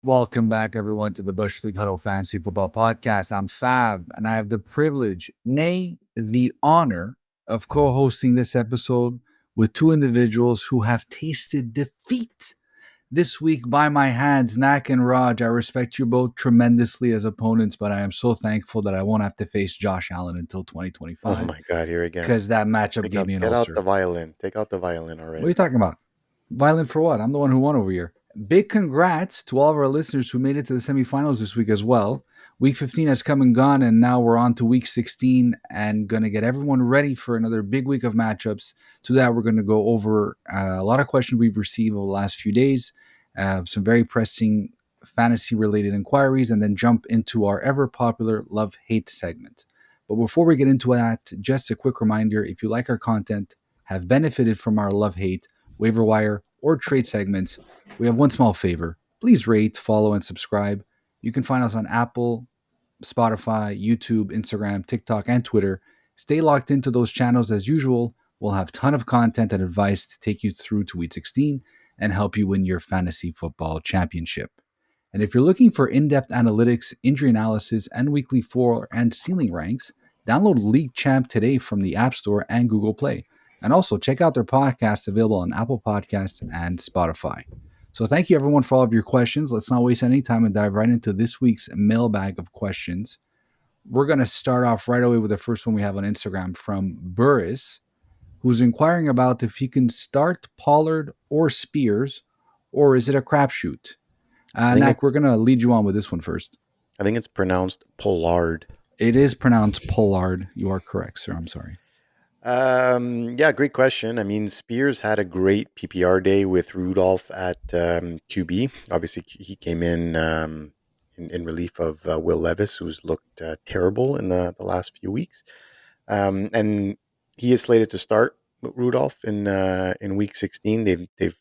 Welcome back, everyone, to the Bush League Huddle Fantasy Football Podcast. I'm Fab, and I have the privilege, nay, the honor, of co hosting this episode with two individuals who have tasted defeat this week by my hands. Nak and Raj, I respect you both tremendously as opponents, but I am so thankful that I won't have to face Josh Allen until Oh 2025 my God, here again. because that matchup gave me an Get out the ulcer. violin. Take out the violin What are you already. talking about? Violent for what? I'm the one who won over here. Big congrats to all of our listeners who made it to the semifinals this week as well. Week 15 has come and gone, and now we're on to week 16 and going to get everyone ready for another big week of matchups. To that, we're going to go over a lot of questions we've received over the last few days, some very pressing fantasy related inquiries, and then jump into our ever popular love hate segment. But before we get into that, just a quick reminder if you like our content, have benefited from our love hate, waiver wire, or trade segments, we have one small favor. Please rate, follow, and subscribe. You can find us on Apple, Spotify, YouTube, Instagram, TikTok, and Twitter. Stay locked into those channels as usual. We'll have a ton of content and advice to take you through to week 16 and help you win your fantasy football championship. And if you're looking for in-depth analytics, injury analysis, and weekly floor and ceiling ranks, download League Champ today from the App Store and Google Play. And also check out their podcast available on Apple Podcasts and Spotify. So thank you everyone for all of your questions. Let's not waste any time and dive right into this week's mailbag of questions. We're going to start off right away with the first one we have on Instagram from Burris, who's inquiring about if he can start Pollard or Spears, or is it a crapshoot? I think Nak, we're it's going to lead you on with this one first. I think it's pronounced Pollard. It is pronounced Pollard. You are correct, sir. I'm sorry. Yeah, great question. I mean, Spears had a great PPR day with Rudolph at QB. Obviously, he came in relief of Will Levis, who's looked terrible in the last few weeks. And he is slated to start with Rudolph in week 16. They've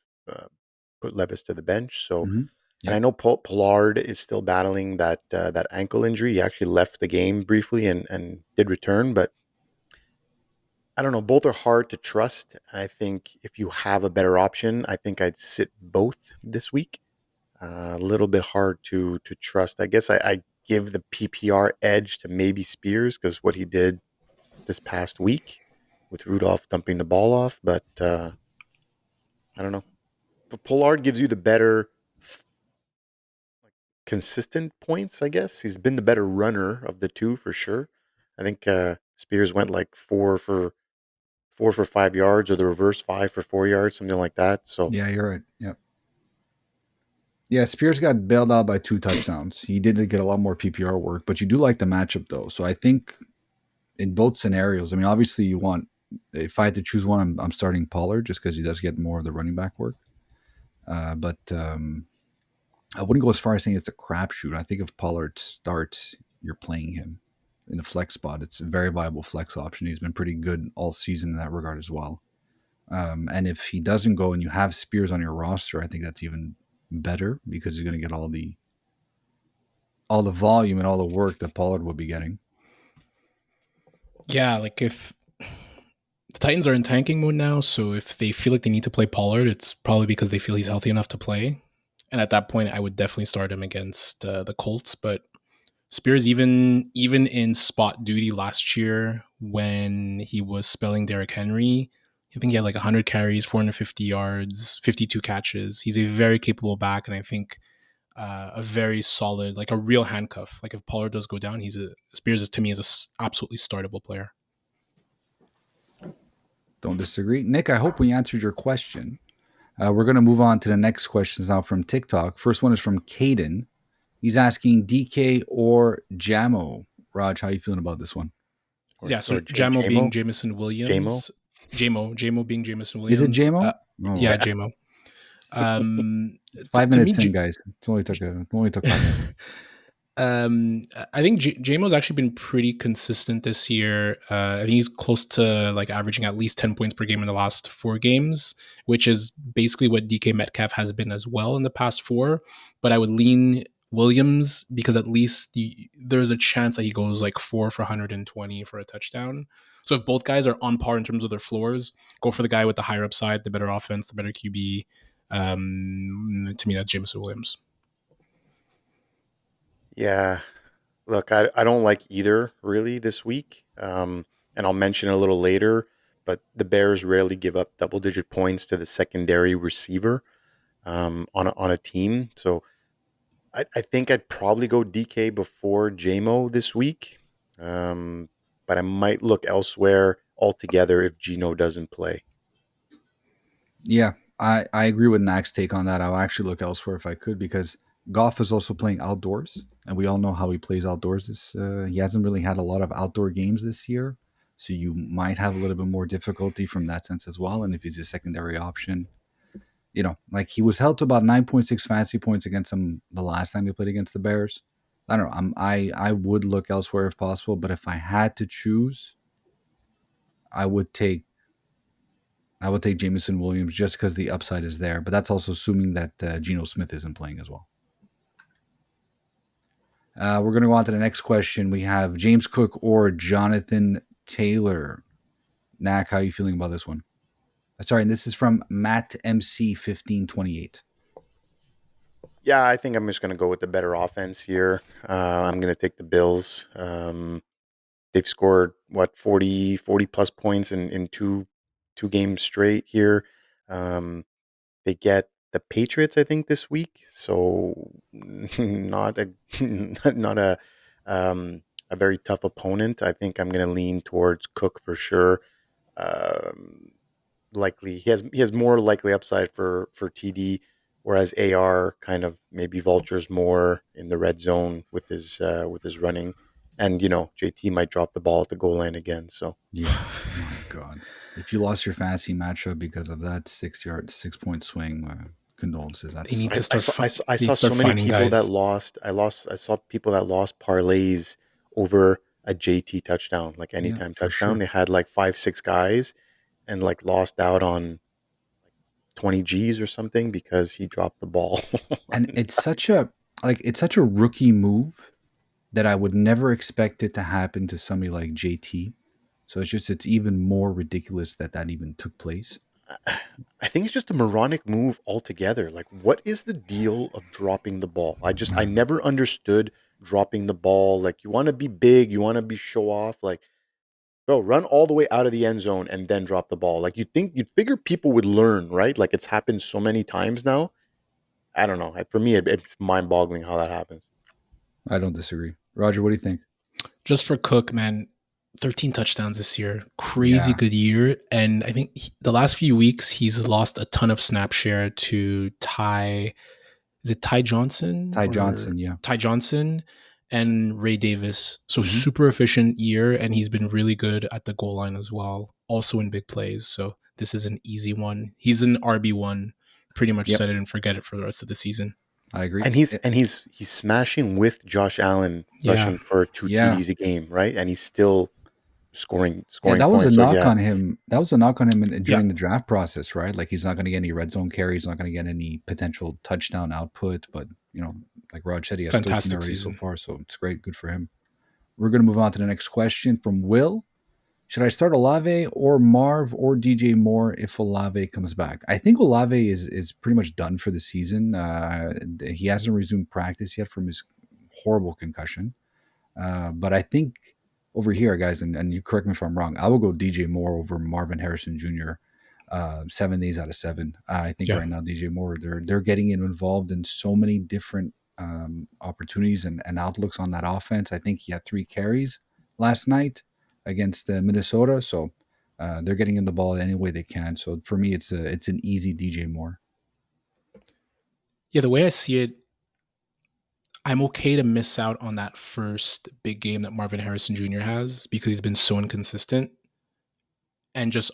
put Levis to the bench, so. Mm-hmm. And I Yep. know Pollard is still battling that ankle injury. He actually left the game briefly and did return, but I don't know. Both are hard to trust. I think if you have a better option, I think I'd sit both this week. A little bit hard to trust. I guess I give the PPR edge to maybe Spears because what he did this past week with Rudolph dumping the ball off, but I don't know. But Pollard gives you the better consistent points, I guess. He's been the better runner of the two for sure. I think Spears went like 4 for 5 yards, or the reverse 5 for 4 yards, something like that. So Yeah, you're right. Yep. Yeah, Spears got bailed out by 2 touchdowns. He did get a lot more PPR work, but you do like the matchup though. So I think in both scenarios, I mean, obviously you want, if I had to choose one, I'm starting Pollard just because he does get more of the running back work. But I wouldn't go as far as saying it's a crapshoot. I think if Pollard starts, you're playing him in a flex spot. It's a very viable flex option. He's been pretty good all season in that regard as well. And if he doesn't go and you have Spears on your roster, I think that's even better because he's going to get all the volume and all the work that Pollard would be getting. Yeah, like if the Titans are in tanking mode now, so if they feel like they need to play Pollard, it's probably because they feel he's healthy enough to play. And at that point, I would definitely start him against the Colts. But Spears, even in spot duty last year when he was spelling Derrick Henry, I think he had like 100 carries, 450 yards, 52 catches. He's a very capable back, and I think a very solid, like a real handcuff. Like if Pollard does go down, Spears is, to me, is a absolutely startable player. Don't disagree. Nick, I hope we answered your question. We're going to move on to the next questions now from TikTok. First one is from Caden. He's asking DK or Jamo. Raj, how are you feeling about this one? Yeah, so or Jamo being Jamo, Jamison Williams. Jamo being Jamison Is it Williams. Jamo? Yeah, Okay. Jamo. 5 minutes in, guys. It only took 5 minutes. I think Jamo's actually been pretty consistent this year. I think he's close to like averaging at least 10 points per game in the last 4 games, which is basically what DK Metcalf has been as well in the past 4. But I would lean Williams because at least there's a chance that he goes like 4 for 120 for a touchdown. So if both guys are on par in terms of their floors, go for the guy with the higher upside, the better offense, the better QB. To me, that's Jamison Williams. Yeah. Look, I don't like either really this week. And I'll mention it a little later, but the Bears rarely give up double digit points to the secondary receiver on a team. So I think I'd probably go DK before JMO this week. Um, but I might look elsewhere altogether if Gino doesn't play. Yeah, I agree with Nack's take on that. I'll actually look elsewhere if I could because Goff is also playing outdoors, and we all know how he plays outdoors. He hasn't really had a lot of outdoor games this year, so you might have a little bit more difficulty from that sense as well. And if he's a secondary option, like he was held to about 9.6 fantasy points against them the last time he played against the Bears. I don't know. I would look elsewhere if possible, but if I had to choose, I would take I would take Jamison Williams just because the upside is there, but that's also assuming that Geno Smith isn't playing as well. We're going to go on to the next question. We have James Cook or Jonathan Taylor. Knack, how are you feeling about this one? Sorry, and this is from Matt MC 1528. Yeah, I think I'm just going to go with the better offense here. I'm going to take the Bills. They've scored what 40 plus points in two games straight here. Um, they get the Patriots, I think, this week. So not a not a very tough opponent. I think I'm going to lean towards Cook for sure. Um, Likely he has more likely upside for TD, whereas AR kind of maybe vultures more in the red zone with his running, and JT might drop the ball at the goal line again. So Yeah, my God. If you lost your fantasy matchup because of that 6 yard, 6 point swing, condolences. They need I, to I start. saw I, saw- I They need saw to so start many finding people that guys. lost. I saw people that lost parlays over a JT touchdown, like Yeah, anytime for touchdown. sure. They had like 5 6 guys and like lost out on 20 G's or something because he dropped the ball. And it's such a rookie move that I would never expect it to happen to somebody like JT. So it's even more ridiculous that even took place. I think it's just a moronic move altogether. Like, what is the deal of dropping the ball? I Um, never understood dropping the ball. Like, you want to be big, you want to be show off. Like, bro, run all the way out of the end zone and then drop the ball. Like, you'd figure people would learn, right? Like, it's happened so many times now. I don't know. For me, it's mind boggling how that happens. I don't disagree. Roger, what do you think? Just for Cook, man, 13 touchdowns this year. Crazy Yeah, good year. And I think the last few weeks, he's lost a ton of snap share to Ty. Is it Ty Johnson Ty or Johnson. Yeah. Ty Johnson and Ray Davis? So Hmm. super efficient year. And he's been really good at the goal line as well, also in big plays. So this is an easy one. He's an RB1. Pretty much Yep. set it and forget it for the rest of the season. I agree. And he's smashing with Josh Allen Yeah. rushing for two Yeah. TDs a game, right? And he's still Yeah, scoring that was a points. So knock yeah, on him. That was a knock on him Yeah. during the draft process, right? Like he's not going to get any red zone carry. He's not going to get any potential touchdown output. But like Rod said, he has 13 Fantastic already so season. far, so it's great. Good for him. We're going to move on to the next question from Will. Should I start Olave or Marv or DJ Moore if Olave comes back? I think Olave is pretty much done for the season. He hasn't resumed practice yet from his horrible concussion. But I think over here, guys, and you correct me if I'm wrong, I will go DJ Moore over Marvin Harrison Jr. 7 days out of 7. I think Yeah. right now DJ Moore they're getting him involved in so many different opportunities and outlooks on that offense. I think he had 3 carries last night against Minnesota, so they're getting him the ball any way they can. So for me, it's an easy DJ Moore. Yeah, the way I see it, I'm okay to miss out on that first big game that Marvin Harrison Jr. has because he's been so inconsistent and just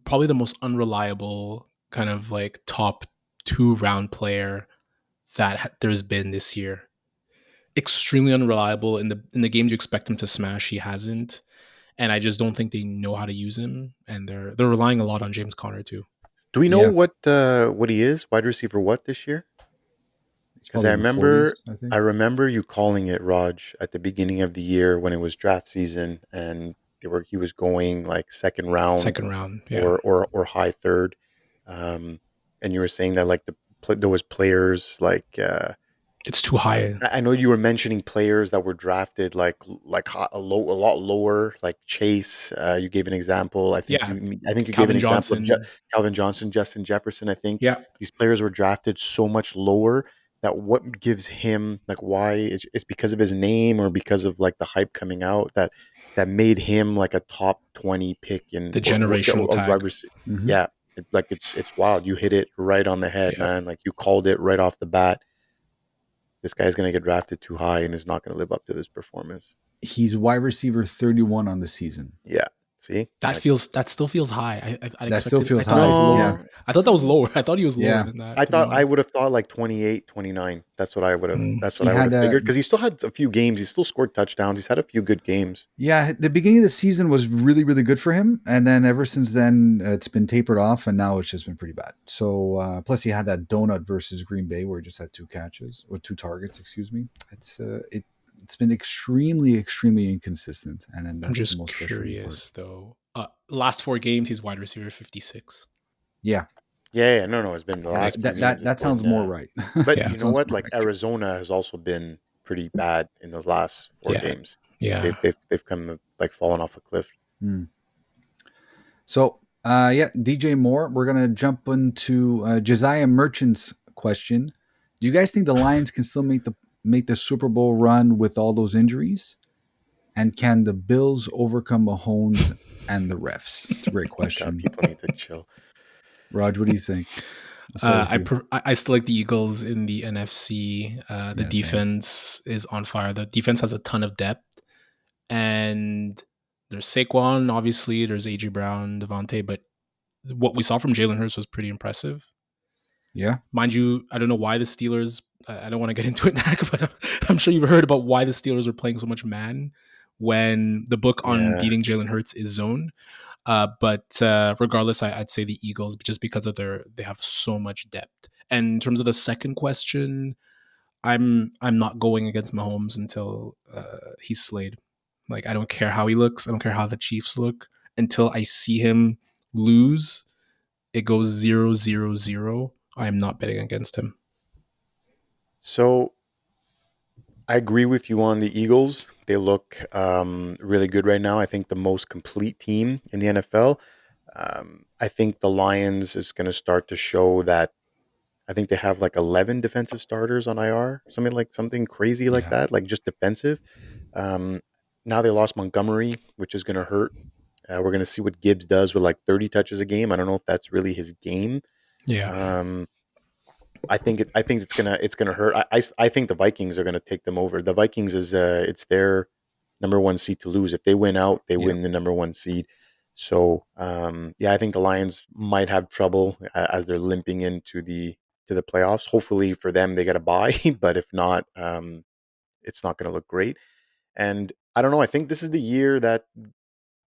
probably the most unreliable kind of like top 2 round player that there's been this year. Extremely unreliable in the games you expect him to smash. He hasn't, and I just don't think they know how to use him. And they're relying a lot on James Conner too. do we know Yeah, what he is? Wide receiver what this year? it's Because probably in the 40s, I I think. remember you calling it, Raj, at the beginning of the year when it was draft season, and he was going like second round Second round, yeah. or high third, um, and you were saying that like there was players like It's too high. I know you were mentioning players that were drafted like a lot lower, like Chase. You gave an example. I think Yeah. you gave an Calvin example of Johnson. Calvin Johnson, Justin Jefferson. I think Yeah. these players were drafted so much lower that what gives him like why it's because of his name or because of like the hype coming out that made him like a top 20 pick in The generational or tag. wide Yeah, it's wild. You hit it right on the head, man. Like you called it right off the bat. This guy's going to get drafted too high and is not going to live up to this performance. He's wide receiver 31 on the season. Yeah. See? That still feels high. I That still expected, feels I thought high. it was lower. Yeah. I thought that was lower. I thought he was lower Yeah. than that. I To be thought I honest. would have thought like 28, 29. That's what I would have. That's what He I would had have figured because he still had a few games. He still scored touchdowns. He's had a few good games. Yeah, the beginning of the season was really, really good for him, and then ever since then, it's been tapered off, and now it's just been pretty bad. So, plus he had that donut versus Green Bay where he just had 2 catches or 2 targets. Excuse me. It's been extremely, extremely inconsistent, and then that's I'm just the most curious though. Last 4 games, he's wide receiver 56. Yeah. Yeah, no, it's been the last few games. That sounds more right. But Yeah. you know what? Like Arizona has also been pretty bad in those last 4 games. Yeah. They've come like fallen off a cliff. So, DJ Moore, we're gonna jump into Josiah Merchant's question. Do you guys think the Lions can still make the Super Bowl run with all those injuries? And can the Bills overcome Mahomes and the refs? It's a great question. God, people need to chill. Raj, what do you think? I still like the Eagles in the NFC. The defense is on fire. The defense has a ton of depth. And there's Saquon, obviously. There's A.J. Brown, Devontae. But what we saw from Jalen Hurts was pretty impressive. Yeah. Mind you, I don't know why the Steelers... I don't want to get into it now, but I'm sure you've heard about why the Steelers are playing so much man when the book on beating Jalen Hurts is zone. But regardless, I'd say the Eagles just because of they have so much depth. And in terms of the second question, I'm not going against Mahomes until he's slayed. Like I don't care how he looks. I don't care how the Chiefs look until I see him lose. It goes 0-0-0. I am not betting against him. So I agree with you on the Eagles. They look really good right now. I think the most complete team in the NFL. I think the Lions is going to start to show that. I think they have like 11 defensive starters on IR, something crazy like that, like just defensive. Now they lost Montgomery, which is going to hurt. We're going to see what Gibbs does with like 30 touches a game. I don't know if that's really his game. Yeah. I think it's gonna hurt. I think the Vikings are gonna take them over. The Vikings is it's their number 1 seed to lose. If they win out, they win the number 1 seed. So I think the Lions might have trouble as they're limping into the playoffs. Hopefully for them they get a bye, but if not, it's not gonna look great. And I don't know. I think this is the year that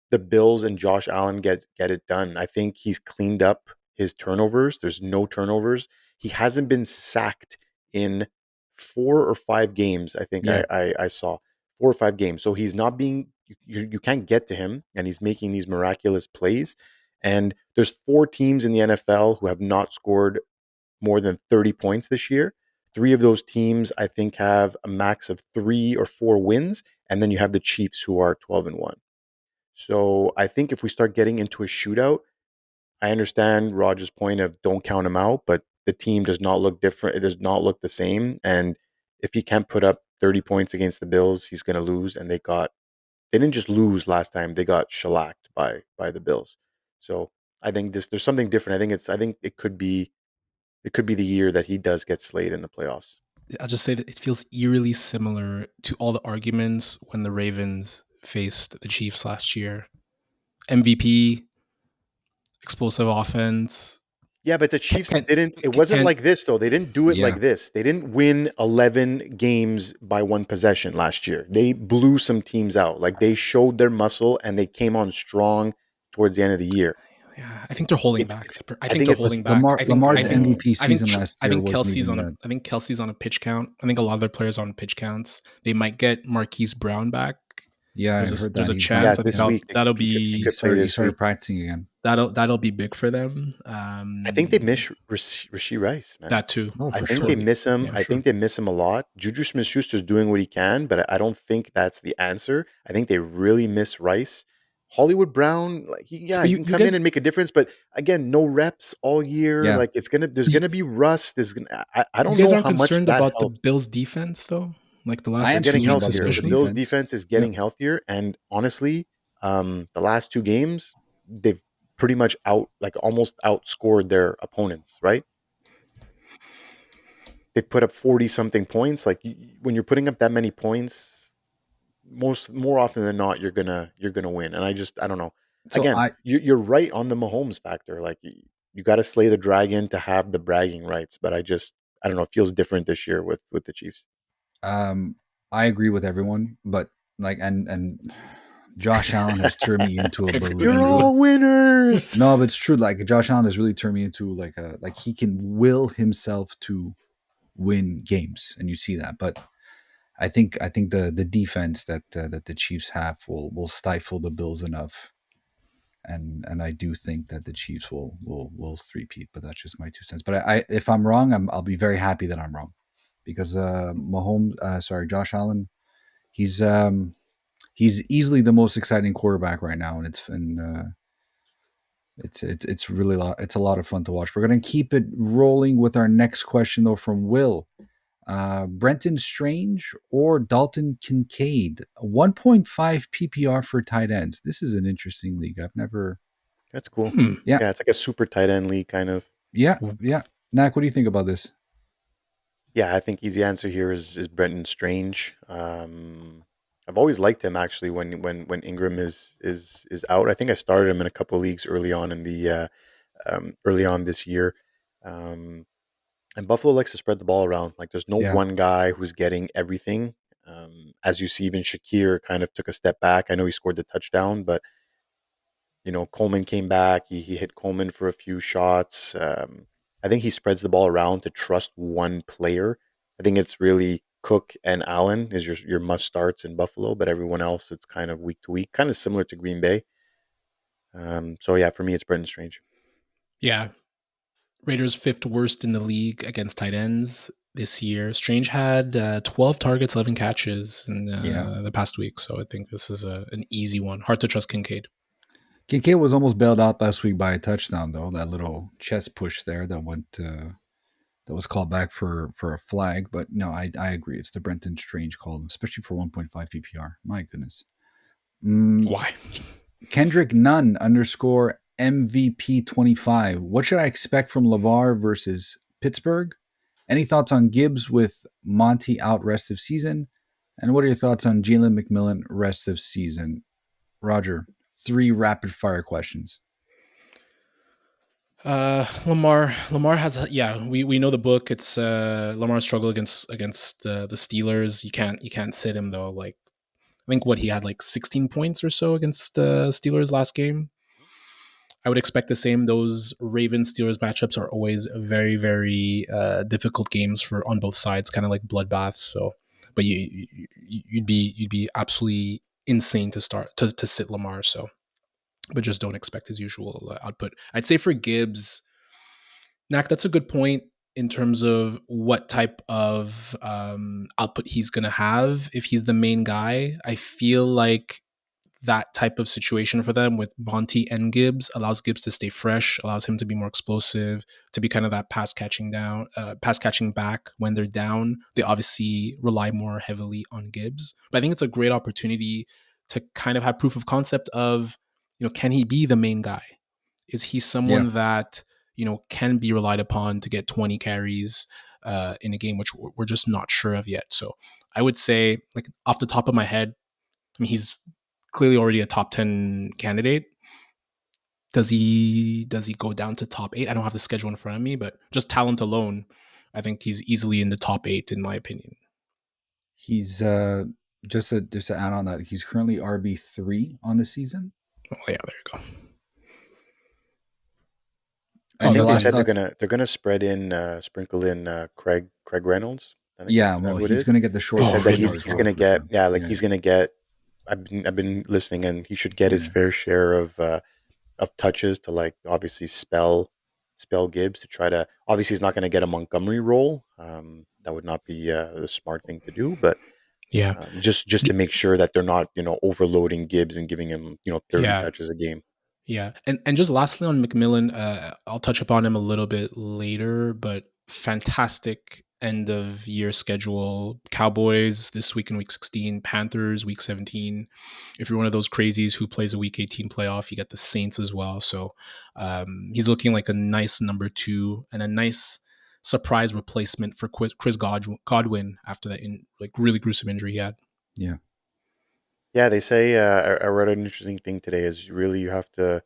the Bills and Josh Allen get it done. I think he's cleaned up his turnovers. There's no turnovers. He hasn't been sacked in 4 or 5 games. I think I saw 4 or 5 games. So he's not being you can't get to him, and he's making these miraculous plays. And there's 4 teams in the NFL who have not scored more than 30 points this year. 3 of those teams I think have a max of 3 or 4 wins, and then you have the Chiefs who are 12-1. So I think if we start getting into a shootout, I understand Roger's point of don't count him out, but the team does not look different. It does not look the same. And if he can't put up 30 points against the Bills, he's going to lose. And they didn't just lose last time; they got shellacked by the Bills. So I think there's something different. I think it could be the year that he does get slayed in the playoffs. I'll just say that it feels eerily similar to all the arguments when the Ravens faced the Chiefs last year. MVP, explosive offense. Yeah, but the Chiefs didn't. It wasn't like this, though. They didn't do it like this. They didn't win 11 games by 1 possession last year. They blew some teams out. Like they showed their muscle and they came on strong towards the end of the year. Yeah, I think they're holding back. I think they're holding back. Lamar's MVP season last year. I think Kelsey's on a pitch count. I think a lot of their players are on pitch counts. They might get Marquise Brown back. Yeah, I heard There's that a he's back. Yeah, chance. I think this Yeah, week that'll he be could play he this started week. practicing again. that'll be big for them. I think they miss Rasheed Rice, man. That too. Oh, I for think sure. they miss him. Yeah, I sure. think they miss him a lot. Juju Smith-Schuster's doing what he can, but I don't think that's the answer. I think they really miss Rice. Hollywood Brown, like But he can come in and make a difference, but again, no reps all year. Yeah, Like there's you, gonna be rust. I you don't guys know aren't how much concerned that about the helps. Bills' defense though? Like the I last They're am two getting concerned weeks, about the healthier. The Bills especially. Bills defense. defense is Yep. getting healthier, and honestly, the last two games they've pretty much almost outscored their opponents. Right? They've put up 40 something points. Like when you're putting up that many points, more often than not, you're gonna win. And I don't know. So Again, you're right on the Mahomes factor. Like you got to slay the dragon to have the bragging rights. But I don't know. It feels different this year with the Chiefs. um I agree with everyone, but like and Josh Allen has turned me into a Agreed, You're everyone. believer. all winners. No, but it's true. Like Josh Allen has really turned me into like he can will himself to win games, and you see that. But I think the defense that the Chiefs have will stifle the Bills enough, and I do think that the Chiefs will three-peat. But that's just my 2 cents. But I if I'm wrong, I'll be very happy that I'm wrong, because Josh Allen, he's he's easily the most exciting quarterback right now, and it's really it's a lot of fun to watch. We're gonna keep it rolling with our next question though from Will. Brenton Strange or Dalton Kincaid? 1.5 PPR for tight ends. This is an interesting league. I've never. That's cool. Hmm. Yeah, Yeah, it's like a super tight end league kind of. yeah. Nak, what do you think about this? Yeah, I think easy answer here is Brenton Strange. I've always liked him actually when Ingram is out. I think I started him in a couple of leagues early on this year. Um, and Buffalo likes to spread the ball around. Like there's no Yeah, one guy who's getting everything. As you see, even Shakir kind of took a step back. I know he scored the touchdown, but Coleman came back. He hit Coleman for a few shots. I think he spreads the ball around to trust one player. I think it's really Cook and Allen is your must starts in Buffalo, but everyone else it's kind of week to week, kind of similar to Green Bay. So yeah, for me it's Brendan Strange. Yeah, Raiders fifth worst in the league against tight ends this year. Strange had 12 targets, 11 catches in the past week. So I think this is an easy one. Hard to trust Kincaid. Kincaid was almost bailed out last week by a touchdown though. That little chest push there that went that was called back for a flag. But no, I agree. It's the Brenton Strange call, especially for 1.5 PPR. My goodness. Why? Kendrick Nunn _ MVP 25. What should I expect from LeVar versus Pittsburgh? Any thoughts on Gibbs with Monty out rest of season? And what are your thoughts on Jalen McMillan rest of season? Roger, 3 rapid fire questions. Lamar has we know the book. It's Lamar's struggle against the Steelers. You can't sit him though. Like I think he had like 16 points or so against Steelers last game. I would expect the same. Those Ravens Steelers matchups are always very very difficult games for on both sides, kind of like bloodbaths. So, but you'd be absolutely insane to sit Lamar. So, but just don't expect his usual output. I'd say for Gibbs, Nak, that's a good point in terms of what type of output he's going to have if he's the main guy. I feel like that type of situation for them with Monty and Gibbs allows Gibbs to stay fresh, allows him to be more explosive, to be kind of that pass catching back when they're down. They obviously rely more heavily on Gibbs, but I think it's a great opportunity to kind of have proof of concept of, can he be the main guy? Is he someone that can be relied upon to get 20 carries in a game, which we're just not sure of yet? So I would say, like off the top of my head, I mean, he's clearly already a top 10 candidate. Does he go down to top 8? I don't have the schedule in front of me, but just talent alone, I think he's easily in the top 8 in my opinion. He's just to add on that, he's currently RB3 on the season. Oh yeah, there you go. I think they said they're gonna sprinkle in Craig Reynolds. I think well, he's is. gonna get the short. They said that he's well, gonna get sure. he's gonna get I've been listening, and he should get his fair share of touches to, like, obviously spell Gibbs to try to. Obviously, he's not going to get a Montgomery role. That would not be the smart thing to do, but Yeah. just to make sure that they're not, overloading Gibbs and giving him, 30 Yeah. touches a game. Yeah. And just lastly on McMillan, I'll touch upon him a little bit later, but fantastic end of year schedule. Cowboys this week in week 16, Panthers week 17. If you're one of those crazies who plays a week 18 playoff, you get the Saints as well. So he's looking like a nice number 2 and a nice surprise replacement for Chris Godwin after that really gruesome injury he had. Yeah. Yeah, they say I read an interesting thing today. Is really you have to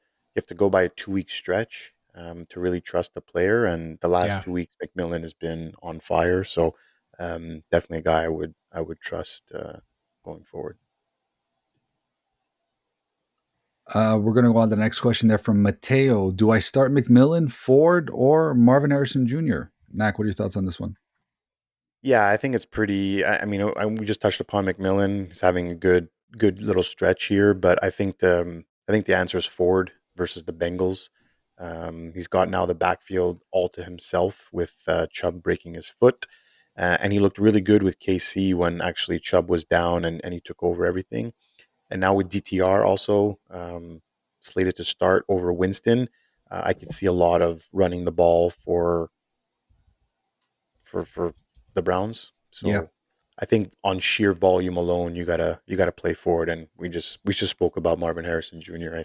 go by a 2 week stretch to really trust the player, and the last Yeah. 2 weeks McMillan has been on fire. So definitely a guy I would trust going forward. We're going to go on to the next question there from Mateo. Do I start McMillan, Ford, or Marvin Harrison Jr.? Knack, what are your thoughts on this one? Yeah, I think it's pretty. I mean, we just touched upon McMillan. He's having a good little stretch here, but I think the answer is Ford versus the Bengals. He's got now the backfield all to himself with Chubb breaking his foot, and he looked really good with KC when actually Chubb was down and he took over everything. And now with DTR also slated to start over Winston, I could see a lot of running the ball for the Browns. Yeah. So I think on sheer volume alone, you gotta play forward. And we just spoke about Marvin Harrison Jr. I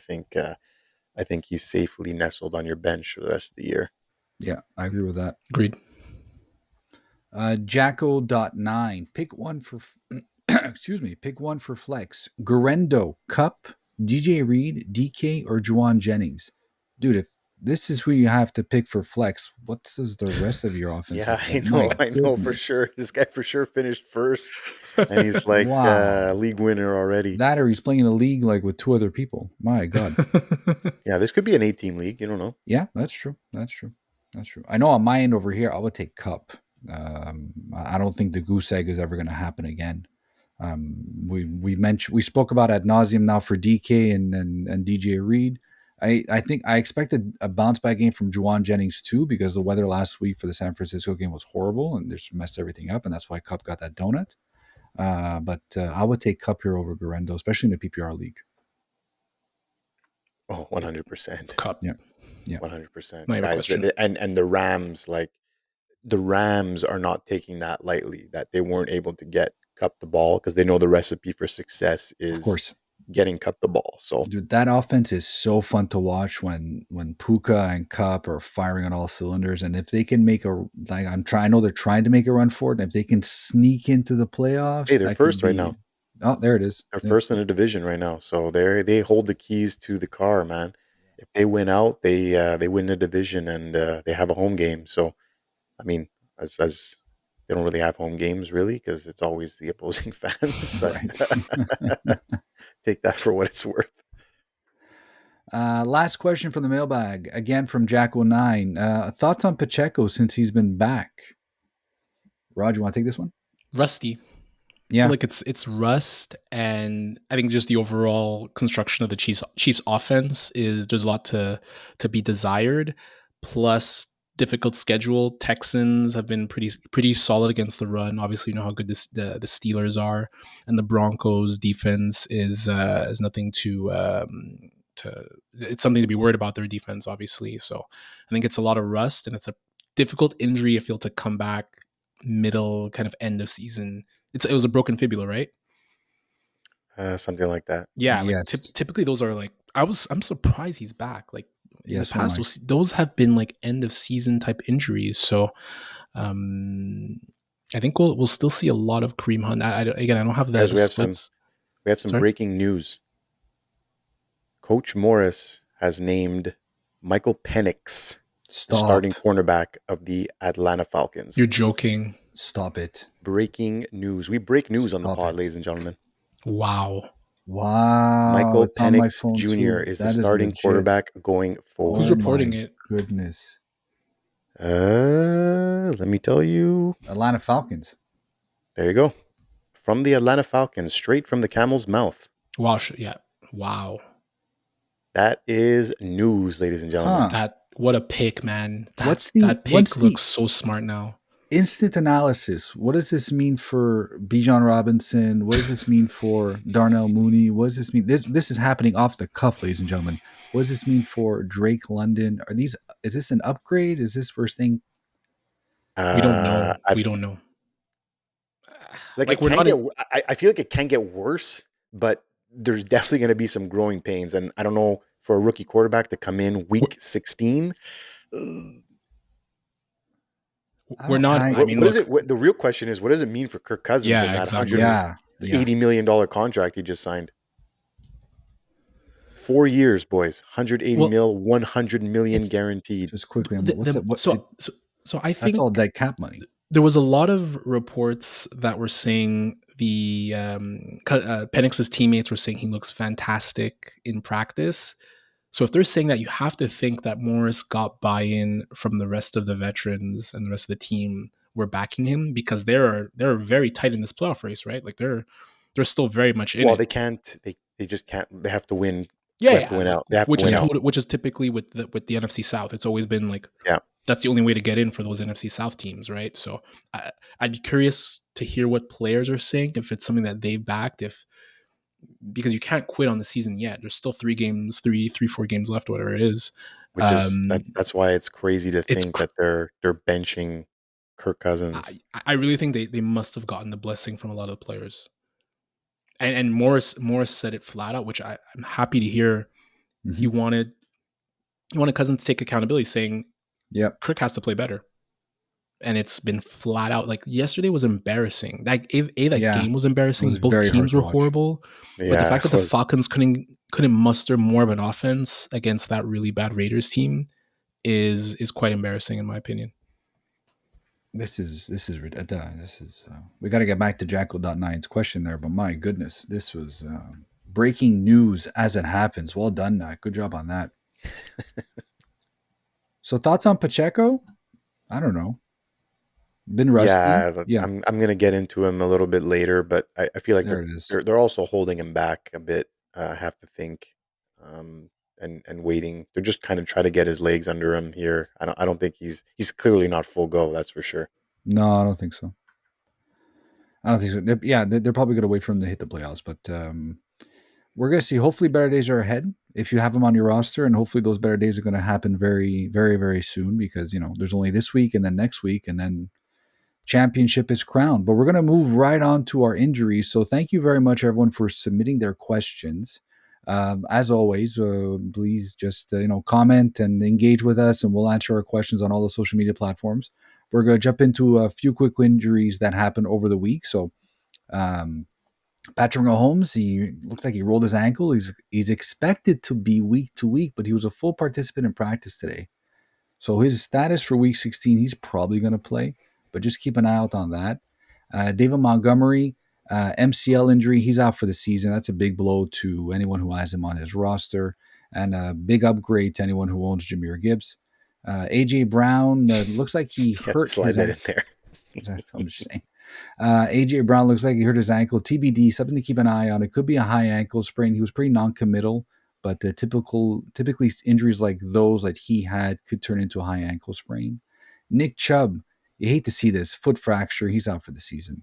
think he's safely nestled on your bench for the rest of the year. Yeah, I agree with that. Agreed. Jacko.9. Pick one for excuse me. Pick one for flex. Garendo, Cup, DJ Reed, DK, or Juwan Jennings. Dude, if this is who you have to pick for flex, what does the rest of your offense Yeah, look like? I know for sure. This guy for sure finished first, and he's like Wow. league winner already. That or he's playing in a league like with 2 other people. My God. Yeah, this could be an 8-team league. You don't know. Yeah, that's true. That's true. That's true. I know on my end over here, I would take Cup. I don't think the goose egg is ever going to happen again. We spoke about ad nauseum now for DK and DJ Reed. I think I expected a bounce back game from Juwan Jennings too, because the weather last week for the San Francisco game was horrible and just messed everything up, and that's why Cup got that donut. But I would take Cup here over Garendo, especially in the PPR league. Oh, 100%. Cup. Yeah. Yeah. 100%. Not even a Guys, question. and the Rams, like, the Rams are not taking that lightly, that they weren't able to get Cup the ball, because they know the recipe for success Of is course. getting Cup the ball. So Dude, that offense is so fun to watch when Puka and Cup are firing on all cylinders. And if they can make I know they're trying to make a run for it. And if they can sneak into the playoffs, hey, they're that could first right be. now. Oh, there it is. They're Yep. first in the division right now. So they hold the keys to the car, man. If they win out, they win the division, and they have a home game. So I mean, as they don't really have home games really, because it's always the opposing fans. But Right. take that for what it's worth. Last question from the mailbag, again from Jacko9. Thoughts on Pacheco since he's been back? Rod, you want to take this one? Rusty. I Yeah. feel like it's rust, and I think just the overall construction of the Chiefs offense there's a lot to be desired. Plus, difficult schedule. Texans have been pretty solid against the run. Obviously, you know how good the Steelers are, and the Broncos defense is nothing to. It's something to be worried about, their defense, obviously. So I think it's a lot of rust, and it's a difficult injury, I feel, to come back middle, kind of end of season. It was a broken fibula, right? Something like that. Yeah, like Yes. typically those are like I'm surprised he's back. Like in Yes, the past, those have been like end of season type injuries. So I think we'll still see a lot of Kareem Hunt. Again, I don't have the Guys, we have some splits. Sorry? breaking news. Coach Morris has named Michael Penix the starting cornerback of the Atlanta Falcons. You're joking. Stop it. Breaking news. We break news on the Stop pod, it. ladies and gentlemen. Wow. Michael It's on my Penix phone Jr. too. is the That is starting legit. quarterback going forward. Who's reporting it? Goodness. Let me tell you. Atlanta Falcons. There you go. From the Atlanta Falcons, straight from the camel's mouth. Wow. Yeah. Wow. That is news, ladies and gentlemen. Huh. What a pick, man. What's That pick the looks so smart now. instant analysis? What does this mean for Bijan Robinson? What does this mean for Darnell Mooney? What does this mean? This is happening off the cuff, ladies and gentlemen. What does this mean for Drake London? Is this an upgrade? Is this first thing? We don't know. I'd We don't know. Like, Like it we're can not. get. I feel like it can get worse, but there's definitely going to be some growing pains. And I don't know, for a rookie quarterback to come in week 16. We're not. I mean, What is look. it? The real question is, what does it mean for Kirk Cousins in Yeah, that exactly. $180 million contract he just signed? 4 years, boys. 180 mil, 100 million guaranteed. Just quickly, So I think that's all dead cap money. There was a lot of reports that were saying the Penix's teammates were saying he looks fantastic in practice. So if they're saying that, you have to think that Morris got buy-in from the rest of the veterans and the rest of the team were backing him, because they're very tight in this playoff race, right? Like they're still very much in it. Well, they can't. They just can't. They have to win. Yeah, they have to win out. They have to win out. Which is typically with the NFC South. It's always been like, that's the only way to get in for those NFC South teams, right? So I'd be curious to hear what players are saying, if it's something that they've backed, because you can't quit on the season yet. There's still 4 games left, whatever it is. Which is that's why it's crazy to think that they're benching Kirk Cousins. I really think they must have gotten the blessing from a lot of the players. And Morris said it flat out, which I'm happy to hear. Mm-hmm. He wanted Cousins to take accountability, saying, Kirk has to play better. And it's been flat out. Like, yesterday was embarrassing. That game was embarrassing. Both teams were horrible. But the fact that the Falcons couldn't muster more of an offense against that really bad Raiders team is quite embarrassing, in my opinion. This is we got to get back to Jackal.9's question there, but my goodness, this was breaking news as it happens. Well done, Nat. Good job on that. So thoughts on Pacheco? I don't know. Been rusty. Yeah. I'm going to get into him a little bit later, but I feel like they're also holding him back a bit. I have to think, and waiting. They're just kind of trying to get his legs under him here. I don't think he's clearly not full go. That's for sure. No, I don't think so. They're probably going to wait for him to hit the playoffs, but we're going to see. Hopefully better days are ahead if you have him on your roster, and hopefully those better days are going to happen very, very, very soon, because, there's only this week and then next week, and then championship is crowned. But we're going to move right on to our injuries. So thank you very much, everyone, for submitting their questions. As always, please just comment and engage with us, and we'll answer our questions on all the social media platforms. We're going to jump into a few quick injuries that happened over the week. So Patrick Mahomes, he looks like he rolled his ankle. He's expected to be week to week, but he was a full participant in practice today. So his status for week 16, he's probably going to play, but just keep an eye out on that. David Montgomery, MCL injury, he's out for the season. That's a big blow to anyone who has him on his roster, and a big upgrade to anyone who owns Jahmyr Gibbs. AJ Brown looks like he hurt. Slide that in there. I'm just saying. AJ Brown looks like he hurt his ankle. TBD, something to keep an eye on. It could be a high ankle sprain. He was pretty non-committal, but typically injuries like those that he had could turn into a high ankle sprain. Nick Chubb, you hate to see this, foot fracture. He's out for the season.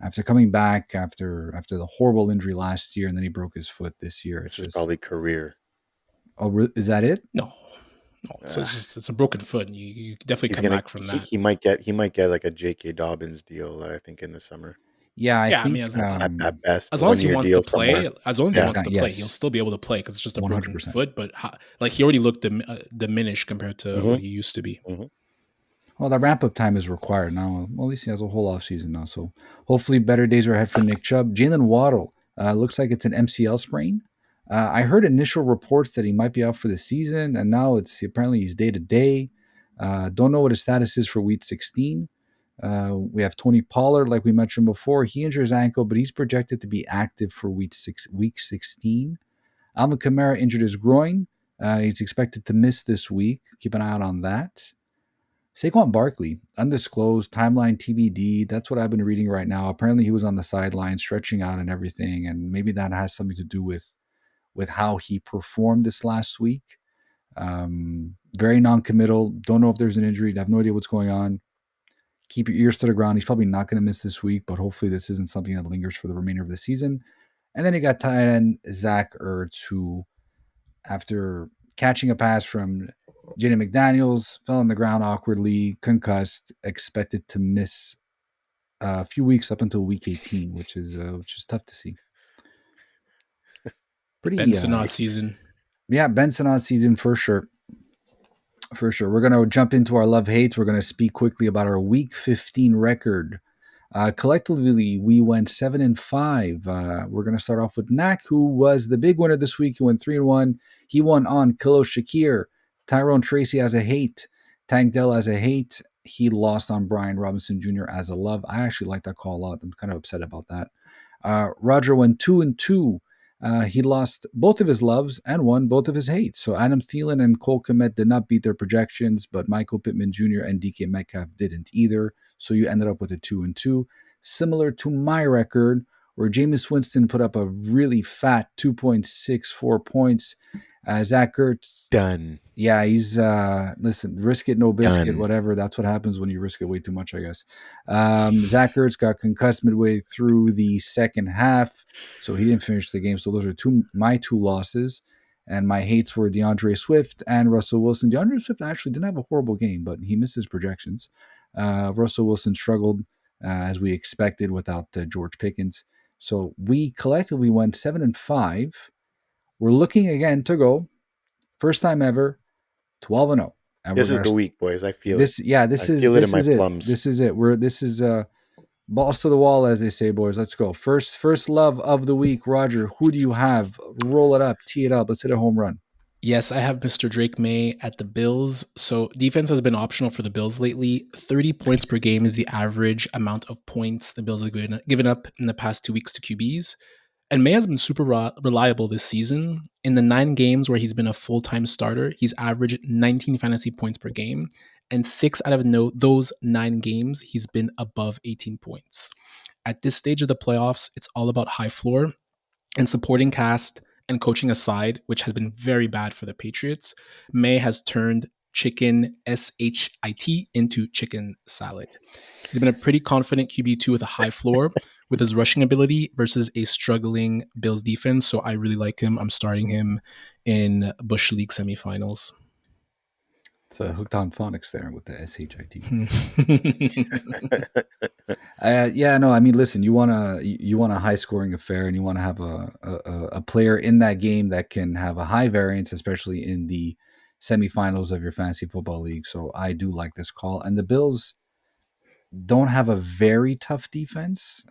After coming back after the horrible injury last year, and then he broke his foot this year. This is probably career. Oh, is that it? No. It's a broken foot. You definitely come back from that. He might get like a J.K. Dobbins deal, I think, in the summer. Yeah, I think at best, as long as he wants to play, somewhere. He'll still be able to play, because it's just a 100%. Broken foot. But he already looked diminished compared to what he used to be. Mm-hmm. Well, that ramp-up time is required now. Well, at least he has a whole offseason now. So hopefully better days are ahead for Nick Chubb. Jalen Waddle, looks like it's an MCL sprain. I heard initial reports that he might be out for the season, and now apparently he's day-to-day. Don't know what his status is for week 16. We have Tony Pollard, like we mentioned before. He injured his ankle, but he's projected to be active for week 16. Alvin Kamara injured his groin. He's expected to miss this week. Keep an eye out on that. Saquon Barkley, undisclosed, timeline TBD. That's what I've been reading right now. Apparently, he was on the sideline stretching out and everything, and maybe that has something to do with how he performed this last week. Very non-committal. Don't know if there's an injury. I have no idea what's going on. Keep your ears to the ground. He's probably not going to miss this week, but hopefully this isn't something that lingers for the remainder of the season. And then you got tight end Zach Ertz, who, after catching a pass from Jaden McDaniels, fell on the ground awkwardly, concussed, expected to miss a few weeks up until week 18, which is tough to see. Pretty Benson odd season. Yeah, Benson odd season for sure. For sure. We're going to jump into our love-hate. We're going to speak quickly about our Week 15 record. Collectively, we went 7-5. We're going to start off with Nak, who was the big winner this week. He went 3-1. He won on Khalil Shakir. Tyrone Tracy as a hate. Tank Dell as a hate. He lost on Brian Robinson Jr. as a love. I actually like that call a lot. I'm kind of upset about that. Roger went 2-2. He lost both of his loves and won both of his hates. So Adam Thielen and Cole Kmet did not beat their projections, but Michael Pittman Jr. and DK Metcalf didn't either. So you ended up with a 2-2. Similar to my record, where Jameis Winston put up a really fat 2.64 points. Zach Ertz. Done. Yeah, he's, listen, risk it, no biscuit, Done. Whatever. That's what happens when you risk it way too much, I guess. Zach Ertz got concussed midway through the second half, so he didn't finish the game. So those are my two losses. And my hates were DeAndre Swift and Russell Wilson. DeAndre Swift actually didn't have a horrible game, but he missed his projections. Russell Wilson struggled, as we expected, without George Pickens. So we collectively went 7-5. We're looking again to go, first time ever, 12-0. And this is the week, boys. I feel this. it. Yeah, this I is feel this it in is my it. plums. This is it. This is balls to the wall, as they say, boys. Let's go. First love of the week, Roger. Who do you have? Roll it up, tee it up. Let's hit a home run. Yes, I have Mr. Drake Maye at the Bills. So defense has been optional for the Bills lately. 30 points per game is the average amount of points the Bills have given up in the past 2 weeks to QBs. And Maye has been super reliable this season. In the 9 games where he's been a full-time starter, he's averaged 19 fantasy points per game. And 6 out of those 9 games, he's been above 18 points. At this stage of the playoffs, it's all about high floor and supporting cast and coaching aside, which has been very bad for the Patriots. Maye has turned chicken SHIT into chicken salad. He's been a pretty confident QB2 with a high floor with his rushing ability versus a struggling Bills defense. So I really like him. I'm starting him in Bush League semifinals. It's hooked on phonics there with the SHIT. I mean, listen, you want a high scoring affair, and you want to have a player in that game that can have a high variance, especially in the semifinals of your fantasy football league. So I do like this call. And the Bills don't have a very tough defense,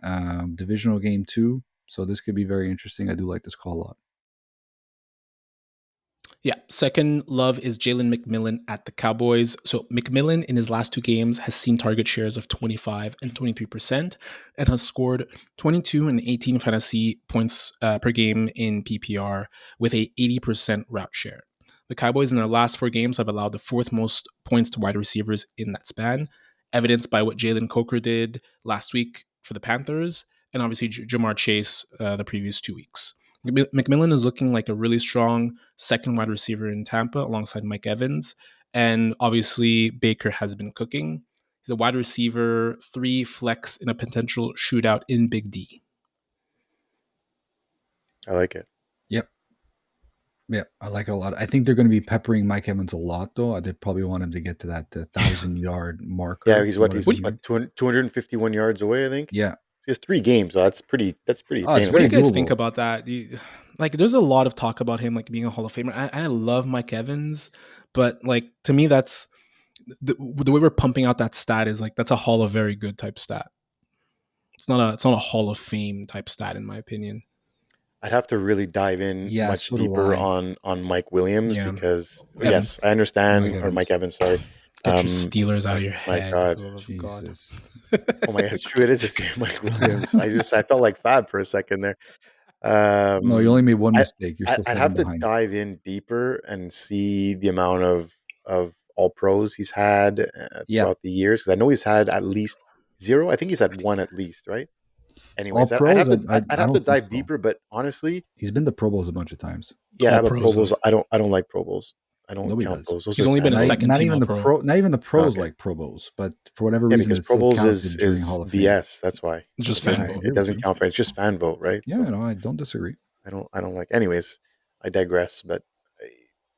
divisional game too. So this could be very interesting. I do like this call a lot. Yeah, second love is Jalen McMillan at the Cowboys. So McMillan in his last 2 games has seen target shares of 25 and 23% and has scored 22 and 18 fantasy points per game in PPR with a 80% route share. The Cowboys in their last 4 games have allowed the 4th most points to wide receivers in that span, evidenced by what Jalen Coker did last week for the Panthers and obviously Jamar Chase the previous 2 weeks. McMillan is looking like a really strong second wide receiver in Tampa alongside Mike Evans. And obviously, Baker has been cooking. He's a wide receiver, 3 flex in a potential shootout in Big D. I like it. Yep, I like it a lot. I think they're going to be peppering Mike Evans a lot, though. They probably want him to get to that 1,000-yard marker. Yeah, he's 251 yards away, I think. Yeah. He has 3 games, so that's pretty. Oh, it's what do you guys doable. think about that? There's a lot of talk about him being a Hall of Famer. I love Mike Evans, but to me, that's the way we're pumping out that stat is that's a Hall of Very Good type stat. It's not a Hall of Fame type stat, in my opinion. I'd have to really dive in much deeper on Mike Williams because yes, I understand. Mike Evans, sorry. Get your Steelers out of your head. My God. Jesus. Oh my God, it's true. It is the same Mike Williams. I felt like Fab for a second there. No, you only made one mistake. You're still I'd have to dive in deeper and see the amount of all pros he's had throughout the years? Because I know he's had at least 0. I think he's had 1 at least, right? All Anyways, I'd pros? have to I I'd have to don't think dive so. deeper, but honestly, He's been to Pro Bowls a bunch of times. yeah, All but Pro pros, Bowls, though. I don't like Pro Bowls. I don't Nobody count does. those. Those He's are only been a fantasy. second Not team even the All-Pro. Not even the pros Okay. like Pro Bowls, but for whatever Yeah, reason, because it's Pro still Bowls counted during is Hall of Fame. BS. That's why. Just Yeah, fan I vote. agree It with doesn't you. count for it's just fan vote, right? Yeah, So no, I don't disagree. I don't like. Anyways, I digress. But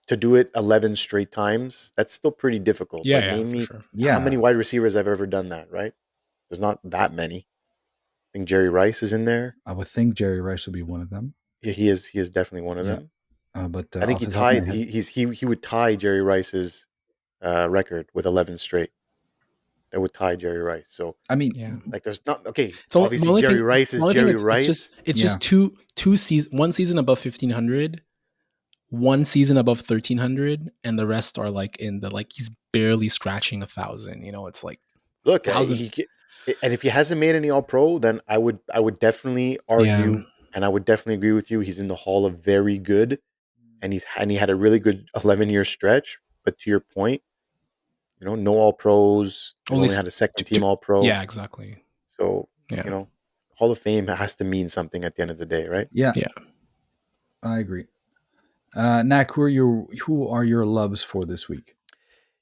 to do it 11 straight times, that's still pretty difficult. Like, Yeah, name for me sure. how Yeah, many wide receivers have ever done that, right? There's not that many. I think Jerry Rice is in there. I would think Jerry Rice would be one of them. Yeah, he is. He is definitely one of Yeah, them. but I think off he the top of my tied. head, He would tie Jerry Rice's record with 11 straight. That would tie Jerry Rice. So I mean, Yeah. like, there's not okay. It's only, Obviously, Jerry Rice the is only thing Jerry it's Rice. Yeah. just two season, one season above 1,500, one season above 1,300, and the rest are like in the, like, he's barely scratching 1,000. You know, it's like Look, 1,000. and if he hasn't made any All Pro, then I would definitely Yeah. argue, and I would definitely agree with you. He's in the Hall of Very Good, and he had a really good 11-year stretch. But to your point, no All Pros. He's Only only had a second two, team All Pro. yeah, exactly. So Yeah. Hall of Fame has to mean something at the end of the day, right? yeah, Yeah. I agree. Nak, who are your loves for this week?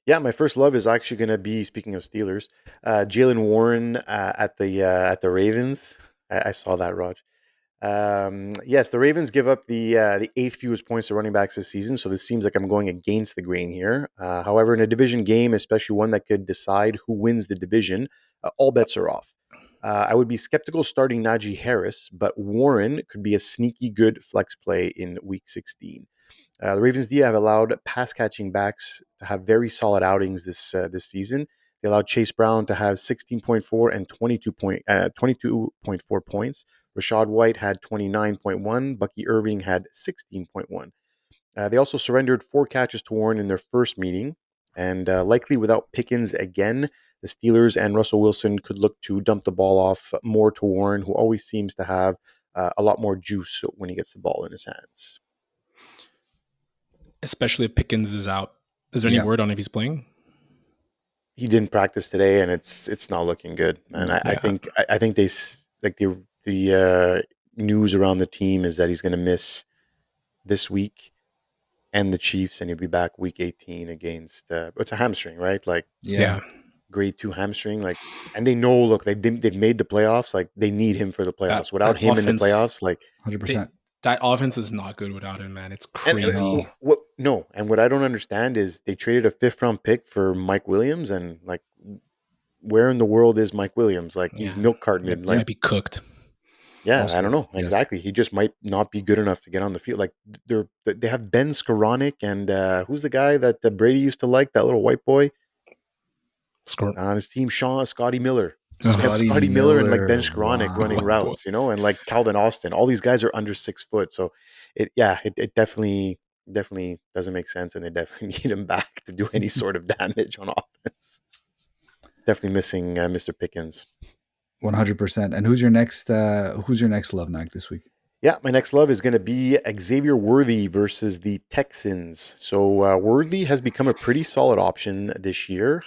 Yeah, my first love is actually going to be, speaking of Steelers, Jaylen Warren at the Ravens. I saw that, Raj. Yes, the Ravens give up the 8th fewest points to running backs this season, so this seems like I'm going against the grain here. However, in a division game, especially one that could decide who wins the division, all bets are off. I would be skeptical starting Najee Harris, but Warren could be a sneaky good flex play in Week 16. The Ravens D have allowed pass catching backs to have very solid outings this season. They allowed Chase Brown to have 16.4 and 22.4 points. Rashad White had 29.1. Bucky Irving had 16.1. They also surrendered 4 catches to Warren in their first meeting. And likely without Pickens again, the Steelers and Russell Wilson could look to dump the ball off more to Warren, who always seems to have a lot more juice when he gets the ball in his hands. Especially if Pickens is out. Is there any word on if he's playing? He didn't practice today, and it's not looking good. And I think they like the news around the team is that he's going to miss this week and the Chiefs, and he'll be back week 18 against. It's a hamstring, right? Like, Yeah. grade 2 hamstring. Like, and they know. Look, they've made the playoffs. Like, they need him for the playoffs. Without him in the playoffs, like 100%. That offense is not good without him, man. It's And crazy. what I don't understand is they traded a 5th round pick for Mike Williams, and like, where in the world is Mike Williams? Like, he's milk cartoned. Might be cooked. Yeah, Also, I don't know yes. exactly. He just might not be good enough to get on the field. Like, they have Ben Skoranek and who's the guy that Brady used to like? That little white boy on his team, Scotty Miller. So they have Scotty Miller and like Ben Skoranek running routes, and like Calvin Austin. All these guys are under 6 foot, so it definitely doesn't make sense, and they definitely need him back to do any sort of damage on offense. Definitely missing Mr. Pickens. 100%. And who's your next love, Nak, this week? Yeah, my next love is going to be Xavier Worthy versus the Texans. So Worthy has become a pretty solid option this year.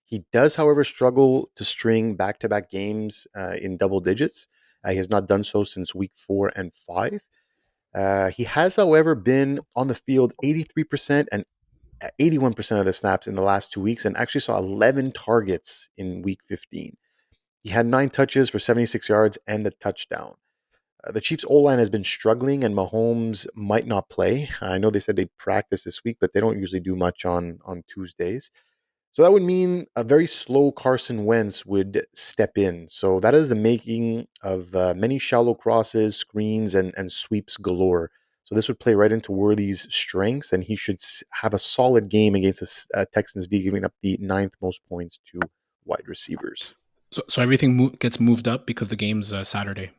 He does, however, struggle to string back-to-back games in double digits. He has not done so since week 4 and 5. He has, however, been on the field 83% and 81% of the snaps in the last 2 weeks, and actually saw 11 targets in week 15. He had 9 touches for 76 yards and a touchdown. The Chiefs' O-line has been struggling, and Mahomes might not play. I know they said they practice this week, but they don't usually do much on Tuesdays. So that would mean a very slow Carson Wentz would step in. So that is the making of many shallow crosses, screens, and sweeps galore. So this would play right into Worthy's strengths, and he should have a solid game against the Texans D, giving up the 9th most points to wide receivers. So everything gets moved up because the game's Saturday.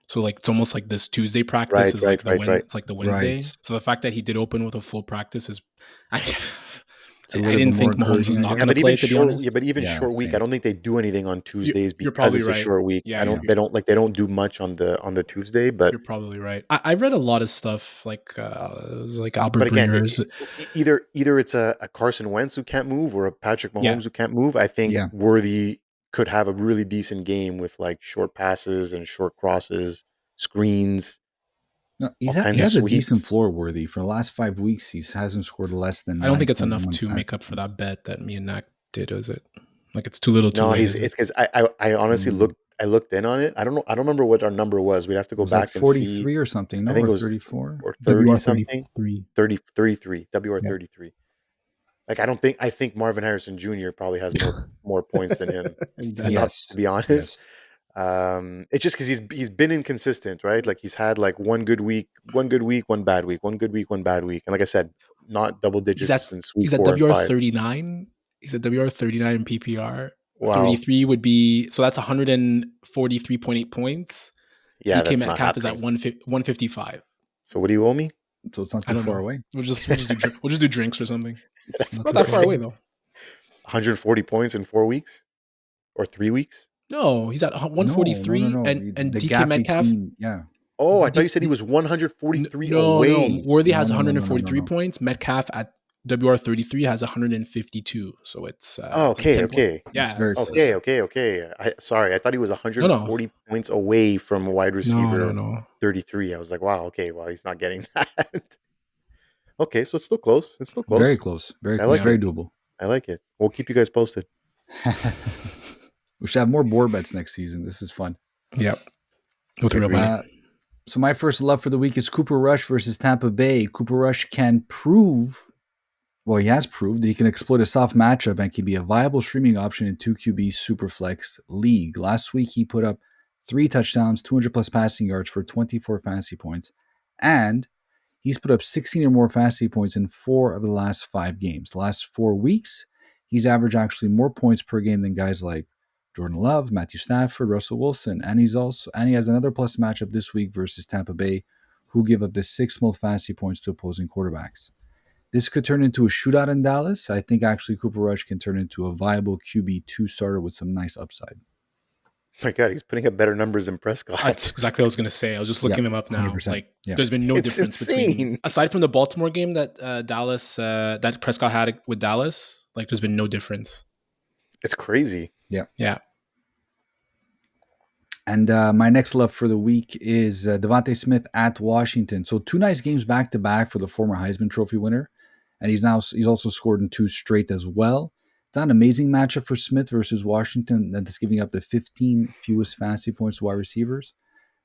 So like it's almost like this Tuesday practice it's like the Wednesday. Right. So the fact that he did open with a full practice is, It's a I little didn't bit more think Mahomes was encouraging, I not guess. going to but play, even to be short, honest. short week, I same. don't think they do anything on Tuesdays You're because probably it's a right. short week. Yeah, They don't do much on the Tuesday, but you're probably right. I read a lot of stuff like it was like Albert but again, Breer's. either it's a Carson Wentz who can't move or a Patrick Yeah, Mahomes who can't move. I think Yeah. Worthy could have a really decent game with like short passes and short crosses, screens, No, all he kinds of has a decent sweeps. floor, Worthy. For the last 5 weeks, he hasn't scored less than I don't think it's enough 9.1 to make fantasy up for points. that bet that me and Nak did. Is it? Like it's too little, too No, late. he's Is it? it's because I honestly Mm, I looked in on it. I don't know. I don't remember what our number was. We'd have to it go was like back and see. 43 or something, I no? think Or it was 34? or 30 WR something. 33. 33 WR Yeah. 33. Like I think Marvin Harrison Jr. probably has more points than him. Not Yes. to be honest. Yes. It's just because he's been inconsistent, right? Like he's had like one good week, one bad week, one good week, one bad week, and like I said, not double digits since week He's at 4 and WR 5. 39. He's at WR 39 in PPR. Wow, 33 would be so that's 143.8 points. yeah, DK that's not Metcalf is at happening. 155. So what do you owe me? So it's not I too don't far know. away. We'll just do drinks or something. That's Not Not too that far far away. away though. 140 points in 4 weeks or 3 weeks. No, he's at No. 143 and The DK gap Metcalf. between, yeah. Oh, I thought you said he was 143 No. away. Worthy has No. 143 points. Metcalf at WR 33 has 152. So it's Oh, like 10 points. okay. It's Yeah. very It's, close. Okay. Sorry, I thought he was no. 140 points away from wide receiver No. 33. I was like, wow, okay, well, he's not getting that. Okay, so it's still close. It's still Very close. close. Very I close. like Yeah. Very it. doable. I like it. We'll keep you guys posted. We should have more board bets next season. This is fun. Yep. With real Agreed. money. So my first love for the week is Cooper Rush versus Tampa Bay. Cooper Rush can prove, well, he has proved that he can exploit a soft matchup and can be a viable streaming option in 2QB Superflex League. Last week, he put up 3 touchdowns, 200 plus passing yards for 24 fantasy points, and he's put up 16 or more fantasy points in 4 of the last 5 games. The last 4 weeks, he's averaged actually more points per game than guys like Jordan Love, Matthew Stafford, Russell Wilson, and he has another plus matchup this week versus Tampa Bay, who give up the 6th most fantasy points to opposing quarterbacks. This could turn into a shootout in Dallas. I think actually Cooper Rush can turn into a viable QB2 starter with some nice upside. My God, he's putting up better numbers than Prescott. That's exactly what I was going to say. I was just looking him up now. 100%. Like, Yeah. there's been no It's difference insane. between, aside from the Baltimore game that that Prescott had with Dallas, like, there's been no difference. It's crazy. Yeah. And my next love for the week is Devontae Smith at Washington. So 2 nice games back to back for the former Heisman Trophy winner, and he's also scored in 2 straight as well. It's not an amazing matchup for Smith versus Washington that's giving up the 15 fewest fantasy points to wide receivers,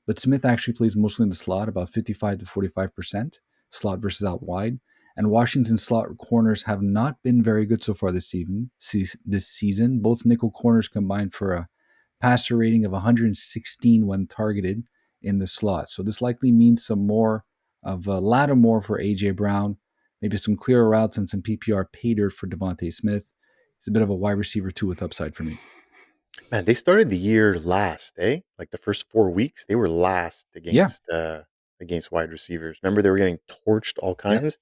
but Smith actually plays mostly in the slot, about 55 to 45%, slot versus out wide. And Washington's slot corners have not been very good so far this season. Both nickel corners combined for a passer rating of 116 when targeted in the slot. So this likely means some more of Lattimore for A.J. Brown, maybe some clearer routes and some PPR pay dirt for Devontae Smith. He's a bit of a wide receiver too with upside for me. Man, they started the year last, eh? Like the first 4 weeks, they were last against wide receivers. Remember, they were getting torched all kinds.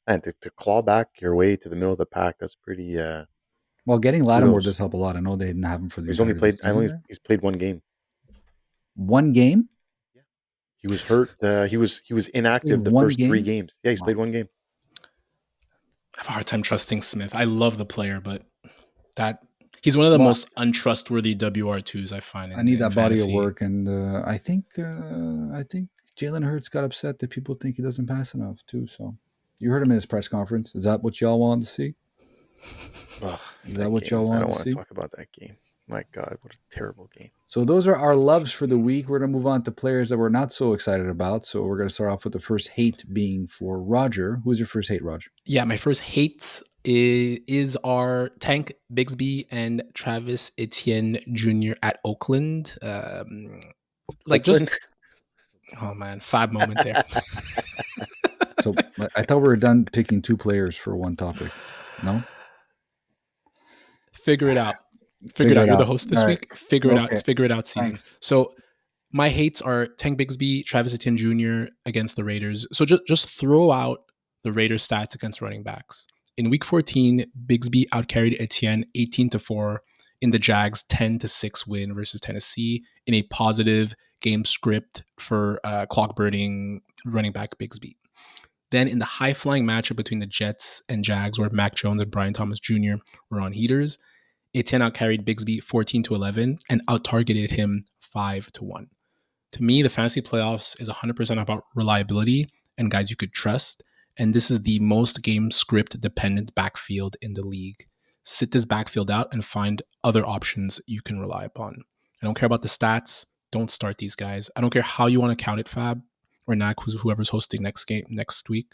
And to claw back your way to the middle of the pack, that's pretty. Well, getting Lattimore kudos. does help a lot. I know they didn't have him for the He's only entirety of played. the season. He's played 1 game. 1 game? He was hurt. He was inactive the one first 3 game? games. Yeah, he's Wow. played 1 game. I have a hard time trusting Smith. I love the player, but he's one of the most untrustworthy WR2s I find. I need that body of fantasy. work, and I think Jalen Hurts got upset that people think he doesn't pass enough too. So you heard him in his press conference. Is that what y'all wanted to see? Is that what y'all I wanted don't to want see? to talk about that game. My God, what a terrible game. So those are our loves for the week. We're going to move on to players that we're not so excited about. So we're going to start off with the first hate being for Roger. Who's your first hate, Roger? Yeah, my first hate is our Tank Bigsby and Travis Etienne Jr. at Oakland. Oakland? Oh man, 5 moment there. So I thought we were done picking 2 players for one topic. No? Figure it out. Figure it out. You're the host this week. Figure it out. It's figure it out season. Thanks. So my hates are Tank Bigsby, Travis Etienne Jr. against the Raiders. So just throw out the Raiders stats against running backs. In week 14, Bigsby outcarried Etienne 18-4 in the Jags 10-6 win versus Tennessee in a positive game script for clock burning running back Bigsby. Then in the high-flying matchup between the Jets and Jags, where Mac Jones and Brian Thomas Jr. were on heaters, Etienne outcarried Bigsby 14-11 and out-targeted him 5-1. To me, the fantasy playoffs is 100% about reliability and guys you could trust. And this is the most game script dependent backfield in the league. Sit this backfield out and find other options you can rely upon. I don't care about the stats. Don't start these guys. I don't care how you want to count it, Fab or Nak, whoever's hosting next week.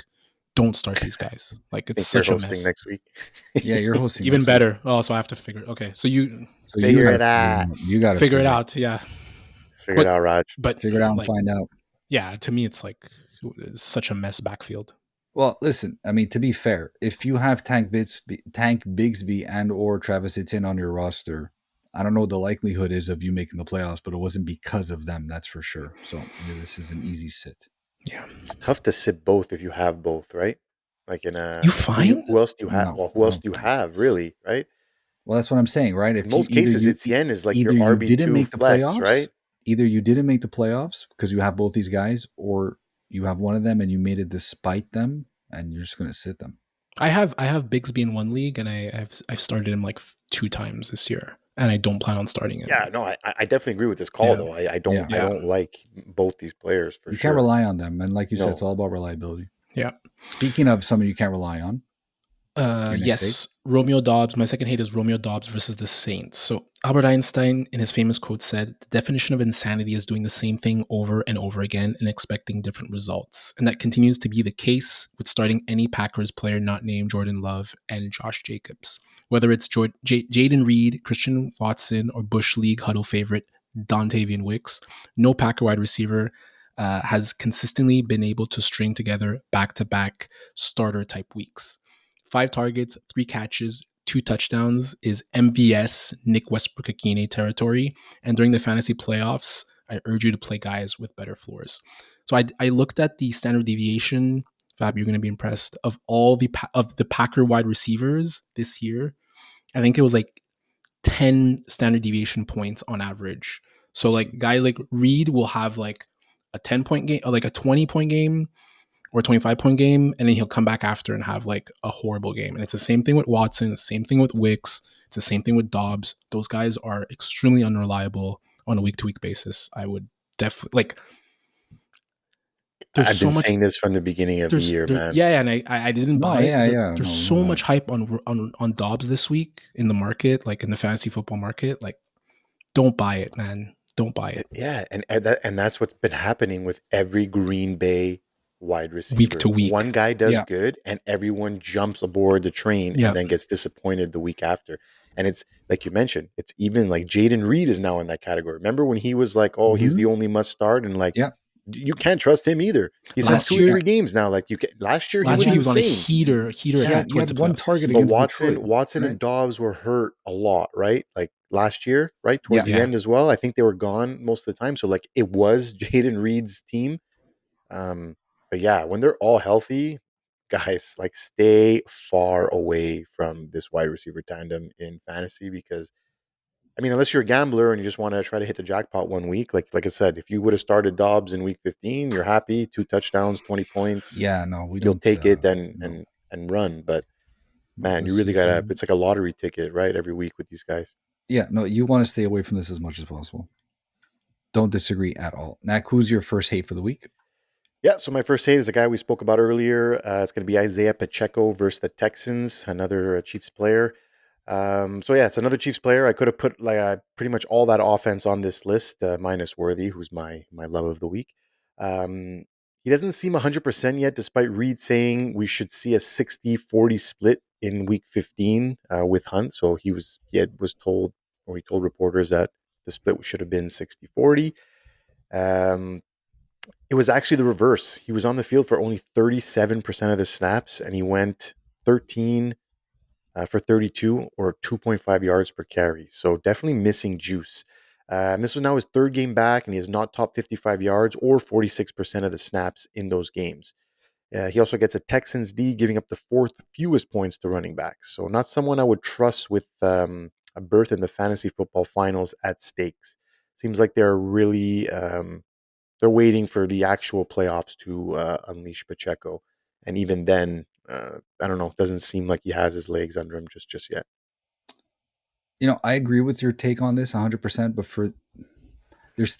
Don't start these guys. Like, it's such a mess. Next week. Yeah, you're hosting. Even better. Oh, so I have to figure. Okay, so you figure it out. You got to figure it out. Yeah, figure it out, Raj. But figure it out and find out. Yeah, to me, it's like such a mess backfield. Well, listen, I mean, to be fair, if you have Tank Bigsby and or Travis Etienne on your roster, I don't know what the likelihood is of you making the playoffs, but it wasn't because of them, that's for sure. So yeah, this is an easy sit. Yeah, it's tough to sit both if you have both, right? Like in a you find who else do you have? No, well, who else do you have, really, right? Well, that's what I'm saying, right? If in most cases, Etienne is like your RB2 didn't make the flex, playoffs, right? Either you didn't make the playoffs because you have both these guys, or you have one of them and you made it despite them, and you're just going to sit them. I have Bigsby in one league, and I've started him like 2 times this year, and I don't plan on starting him. Yeah, no, I definitely agree with this call though. I don't like both these players for sure. You can't rely on them, and like you said, it's all about reliability. Yeah. Speaking of someone you can't rely on. Yes, Romeo Dobbs. My second hate is Romeo Dobbs versus the Saints. So Albert Einstein, in his famous quote, said, "The definition of insanity is doing the same thing over and over again and expecting different results." And that continues to be the case with starting any Packers player not named Jordan Love and Josh Jacobs. Whether it's Jaden Reed, Christian Watson, or Bush League huddle favorite Dontavian Wicks, no Packer wide receiver has consistently been able to string together back-to-back starter-type weeks. 5 targets, 3 catches, 2 touchdowns is MVS Nick Westbrook-Akine territory. And during the fantasy playoffs, I urge you to play guys with better floors. So I looked at the standard deviation, Fab, you're going to be impressed, of all the Packer wide receivers this year. I think it was like 10 standard deviation points on average. So like guys like Reed will have like a 10-point game, or like a 20-point game, or 25-point game, and then he'll come back after and have like a horrible game. And it's the same thing with Watson, the same thing with Wicks, it's the same thing with Dobbs. Those guys are extremely unreliable on a week-to-week basis. I would definitely like. I've been saying this from the beginning of the year, man. Yeah, and I didn't buy it. There's so much hype on Dobbs this week in the market, like in the fantasy football market. Like, don't buy it, man. Don't buy it. Yeah, and that's what's been happening with every Green Bay wide receiver. Week to week. One guy does good and everyone jumps aboard the train and then gets disappointed the week after. And it's like you mentioned, it's even like Jaden Reed is now in that category. Remember when he was like, oh, he's the only must start, and like you can't trust him either. He's had 2 or 3 games now. Like last year he was on a heater. He had one target but against Watson and Dobbs were hurt a lot, right? Like last year, right? Towards the end as well. I think they were gone most of the time. So like it was Jaden Reed's team. But yeah, when they're all healthy, guys, like stay far away from this wide receiver tandem in fantasy, because I mean, unless you're a gambler and you just want to try to hit the jackpot one week, like I said, if you would have started Dobbs in week 15, you're happy, 2 touchdowns, 20 points. Yeah, no, you'll take it and run. But man, you really gotta. It's like a lottery ticket, right? Every week with these guys. Yeah, no, you want to stay away from this as much as possible. Don't disagree at all. Nak, who's your first hate for the week? Yeah, so my first hate is a guy we spoke about earlier. It's going to be Isaiah Pacheco versus the Texans, another Chiefs player. It's another Chiefs player. I could have put pretty much all that offense on this list, minus Worthy, who's my love of the week. He doesn't seem 100% yet, despite Reed saying we should see a 60-40 split in week 15 with Hunt. So he told reporters that the split should have been 60-40. It was actually the reverse. He was on the field for only 37% of the snaps, and he went 13 for 32 or 2.5 yards per carry. So definitely missing juice. And this was now his 3rd game back, and he has not topped 55 yards or 46% of the snaps in those games. He also gets a Texans D, giving up the fourth fewest points to running backs. So not someone I would trust with a berth in the fantasy football finals at stakes. Seems like they're really they're waiting for the actual playoffs to unleash Pacheco, and even then, I don't know. Doesn't seem like he has his legs under him just yet. I agree with your take on this 100%, but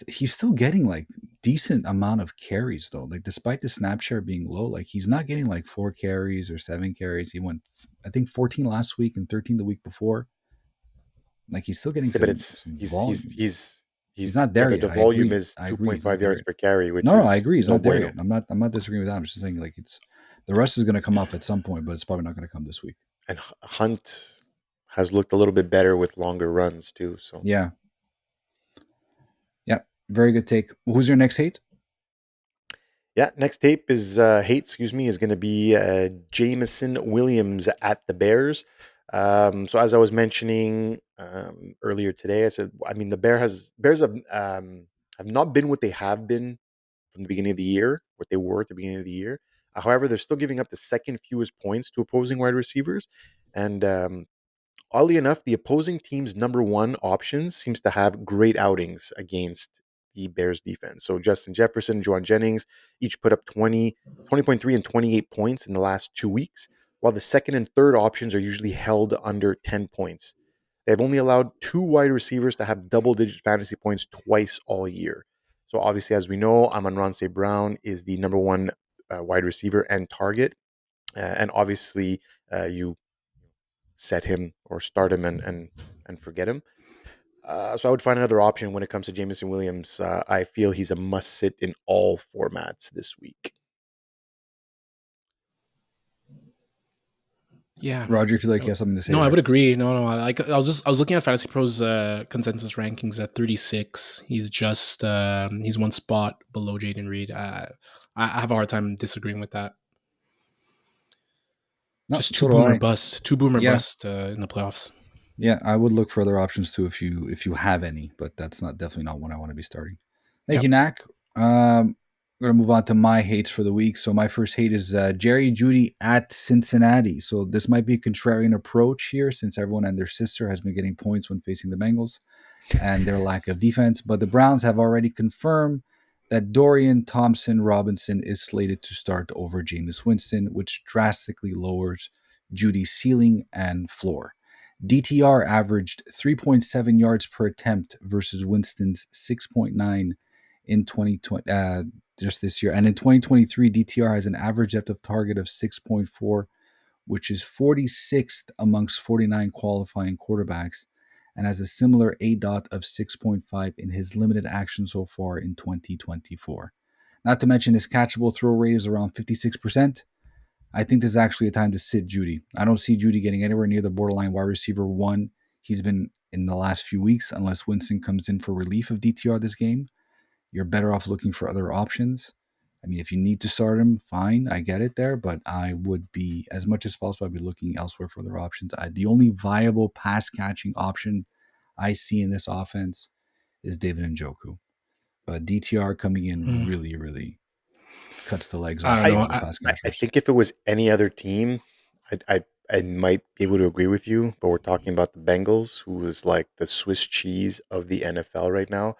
he's still getting like decent amount of carries though. Like despite the snap share being low, like he's not getting like 4 carries or 7 carries. He went, I think, 14 last week and 13 the week before. Like he's still getting Yeah, but some volume. He's not yeah, there but yet. the I agree. volume is I agree. He's 2.5 not there yards yet. per carry, which No, I is agree. He's no not there bueno. yet. I'm not disagreeing with that. I'm just saying like the rest is going to come up at some point, but it's probably not going to come this week. And Hunt has looked a little bit better with longer runs too. So Yeah. Yeah. Very good take. Who's your next hate? yeah, next tape is is going to be Jamison Williams at the Bears. So as I was mentioning earlier today, I said, I mean, the Bears have not been what they have been from the beginning of the year, what they were at the beginning of the year. However, they're still giving up the second fewest points to opposing wide receivers, and oddly enough, the opposing team's number one options seems to have great outings against the Bears defense. So Justin Jefferson, Juwan Jennings each put up 20.3 and 28 points in the last 2 weeks, while the second and third options are usually held under 10 points. They've only allowed 2 wide receivers to have double-digit fantasy points twice all year. So obviously, as we know, Amon-Ra Brown is the number one wide receiver and target. And obviously, you set him or start him and forget him. So I would find another option when it comes to Jameson Williams. I feel he's a must sit in all formats this week. Yeah, Roger, if you like, you have something to say. No, there. I would agree. No. I was looking at Fantasy Pro's consensus rankings at 36. He's just he's one spot below Jaden Reed. I have a hard time disagreeing with that. No, Just so two boomer bust in the playoffs. Yeah, I would look for other options too if you have any, but that's definitely not one I want to be starting. Thank you, Knack. We're gonna move on to my hates for the week. So my first hate is Jerry Jeudy at Cincinnati. So this might be a contrarian approach here, since everyone and their sister has been getting points when facing the Bengals and their lack of defense. But the Browns have already confirmed that Dorian Thompson-Robinson is slated to start over Jameis Winston, which drastically lowers Jeudy's ceiling and floor. DTR averaged 3.7 yards per attempt versus Winston's 6.9 in 2020, just this year. And in 2023, DTR has an average depth of target of 6.4, which is 46th amongst 49 qualifying quarterbacks, and has a similar ADOT of 6.5 in his limited action so far in 2024. Not to mention his catchable throw rate is around 56%. I think this is actually a time to sit Jeudy. I don't see Jeudy getting anywhere near the borderline wide receiver 1 he's been in the last few weeks, unless Winston comes in for relief of DTR this game. You're better off looking for other options. I mean, if you need to start him, fine, I get it there, but I would be, as much as possible, I'd be looking elsewhere for other options. The only viable pass-catching option I see in this offense is David Njoku. But DTR coming in really, really cuts the legs off I don't the know. pass catchers. I think if it was any other team, I might be able to agree with you, but we're talking about the Bengals, who is like the Swiss cheese of the NFL right now.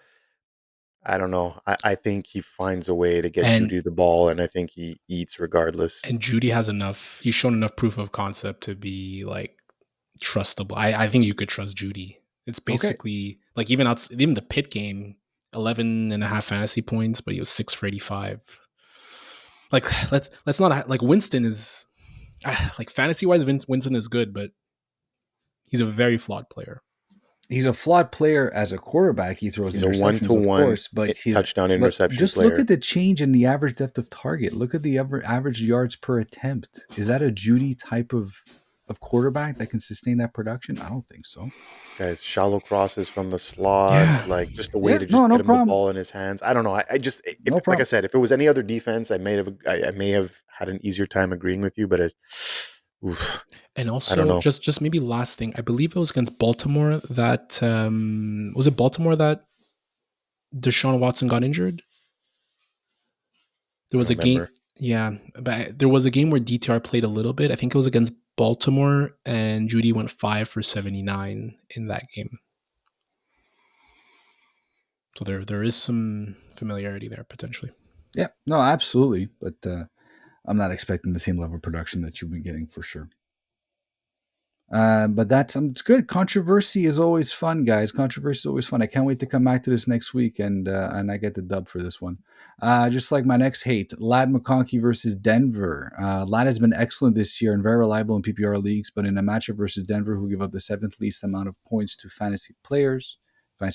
I don't know. I think he finds a way to get Jeudy the ball, and I think he eats regardless. And Jeudy has enough. He's shown enough proof of concept to be like trustable. I think you could trust Jeudy. It's basically like even the Pitt game, 11 and a half fantasy points, but he was 6 for 85. Like let's not like Winston is like fantasy wise. Winston is good, but he's a very flawed player. He's a flawed player as a quarterback. He throws He's interceptions, a 1-to-1 of course, but his touchdown interception just player. look at the change in the average depth of target. Look at the average yards per attempt. Is that a Jeudy type of quarterback that can sustain that production? I don't think so. Guys, shallow crosses from the slot, like just a way to just get him the ball in his hands. I don't know. I just, like I said, if it was any other defense, I may have had an easier time agreeing with you, but and also, I don't know. just maybe last thing, I believe it was against Baltimore that was it Baltimore that Deshaun Watson got injured. There was a game. Yeah, but there was a game where DTR played a little bit. I think it was against Baltimore, and Judy went 5 for 79 in that game. So there is some familiarity there potentially. Yeah, no, absolutely. But I'm not expecting the same level of production that you've been getting for sure. But that's it's good. Controversy is always fun, guys. Controversy is always fun. I can't wait to come back to this next week and I get the dub for this one. Just like my next hate, Lad McConkey versus Denver. Lad has been excellent this year and very reliable in PPR leagues, but in a matchup versus Denver, who give up the 7th least amount of points to fantasy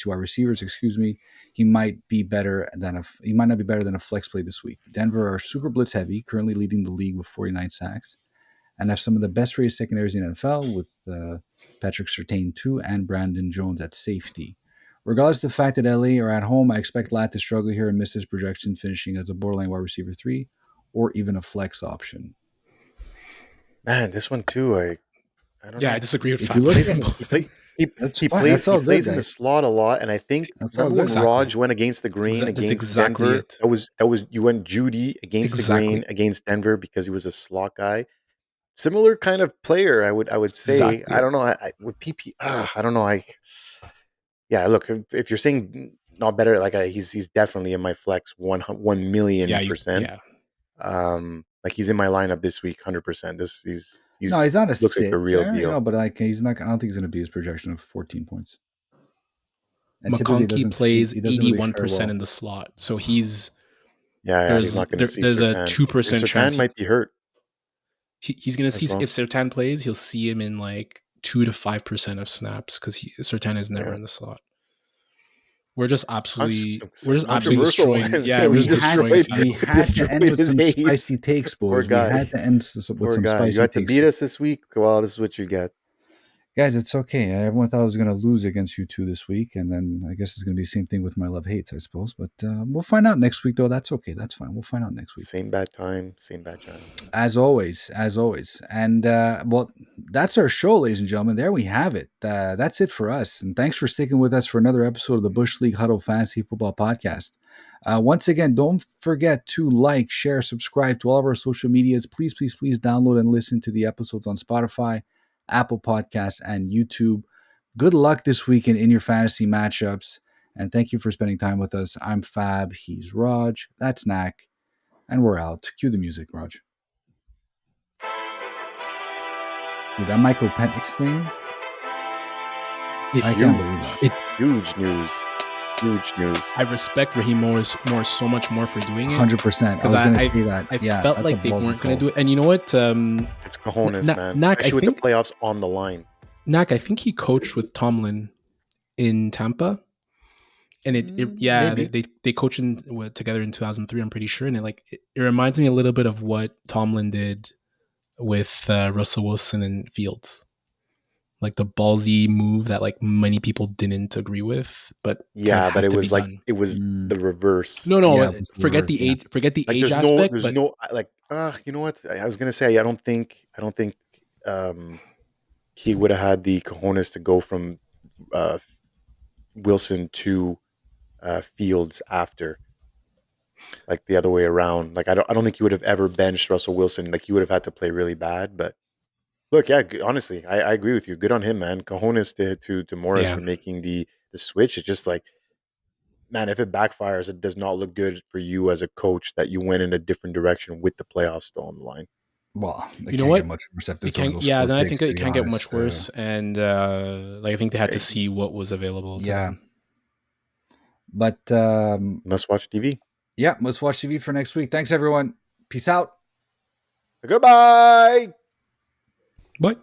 wide receivers, he might be better than he might not be better than a flex play this week. Denver are super blitz heavy, currently leading the league with 49 sacks, and have some of the best rated secondaries in the NFL with Patrick Surtain 2 and Brandon Jones at safety. Regardless of the fact that LA are at home, I expect Lat to struggle here and miss his projection, finishing as a borderline wide receiver 3 or even a flex option. Man, this one too, I don't know. I disagree with If you look at he plays in the slot a lot, and I think remember when Raj went against the green against Denver? It. That was you went Judy against the green against Denver because he was a slot guy. Similar kind of player, I would say. I don't know. I with PP, I don't know. Look, if you're saying not better, like he's definitely in my flex 1,000,000%. Like he's in my lineup this week 100%. He's not a looks like the real deal. No, but like he's not. I don't think he's going to be his projection of 14 points. And McConkey plays 81% in the slot, so he's he's not going to see. There's Surtain. a 2% chance Surtain might be hurt. He's going to see if Surtain plays. He'll see him in like 2 to 5% of snaps because Surtain is never in the slot. We're just absolutely destroying. Yeah, we had to end with some spicy takes, boys. We had to end with some spicy takes. You had to beat us this week. Well, this is what you get. Guys, it's okay. Everyone thought I was going to lose against you two this week, and then I guess it's going to be the same thing with my love-hates, I suppose. But we'll find out next week, though. That's okay. That's fine. We'll find out next week. Same bad time, same bad channel. As always. And, well, that's our show, ladies and gentlemen. There we have it. That's it for us. And thanks for sticking with us for another episode of the Bush League Huddle Fantasy Football Podcast. Once again, don't forget to like, share, subscribe to all of our social medias. Please, please, please download and listen to the episodes on Spotify, Apple Podcasts, and YouTube. Good luck this weekend in your fantasy matchups, and thank you for spending time with us. I'm Fab, he's Raj, that's Knack, and we're out. Cue the music, Raj. Dude, that Michael Penix thing, I can't believe it. Huge news. Huge news. I respect Raheem Morris so much more for doing it. 100%. I was going to say that. I felt like they weren't going to do it. And you know what? It's cojones, man. Knack, especially with the playoffs on the line. Knack, I think he coached with Tomlin in Tampa. And they coached together in 2003, I'm pretty sure. And it reminds me a little bit of what Tomlin did with Russell Wilson and Fields. Like the ballsy move that like many people didn't agree with, but but it was the reverse. No, forget the age aspect. There's no you know what? I was gonna say I don't think he would have had the cojones to go from Wilson to Fields after, like the other way around. Like I don't think he would have ever benched Russell Wilson. Like he would have had to play really bad, but. Look, honestly, I agree with you. Good on him, man. Cojones to Morris for making the switch. It's just like, man, if it backfires, it does not look good for you as a coach that you went in a different direction with the playoffs still on the line. Well, you know what? Get much worse after then I think it can't get much worse. And I think they had to see what was available. But must watch TV. Yeah, must watch TV for next week. Thanks, everyone. Peace out. Goodbye. Bye.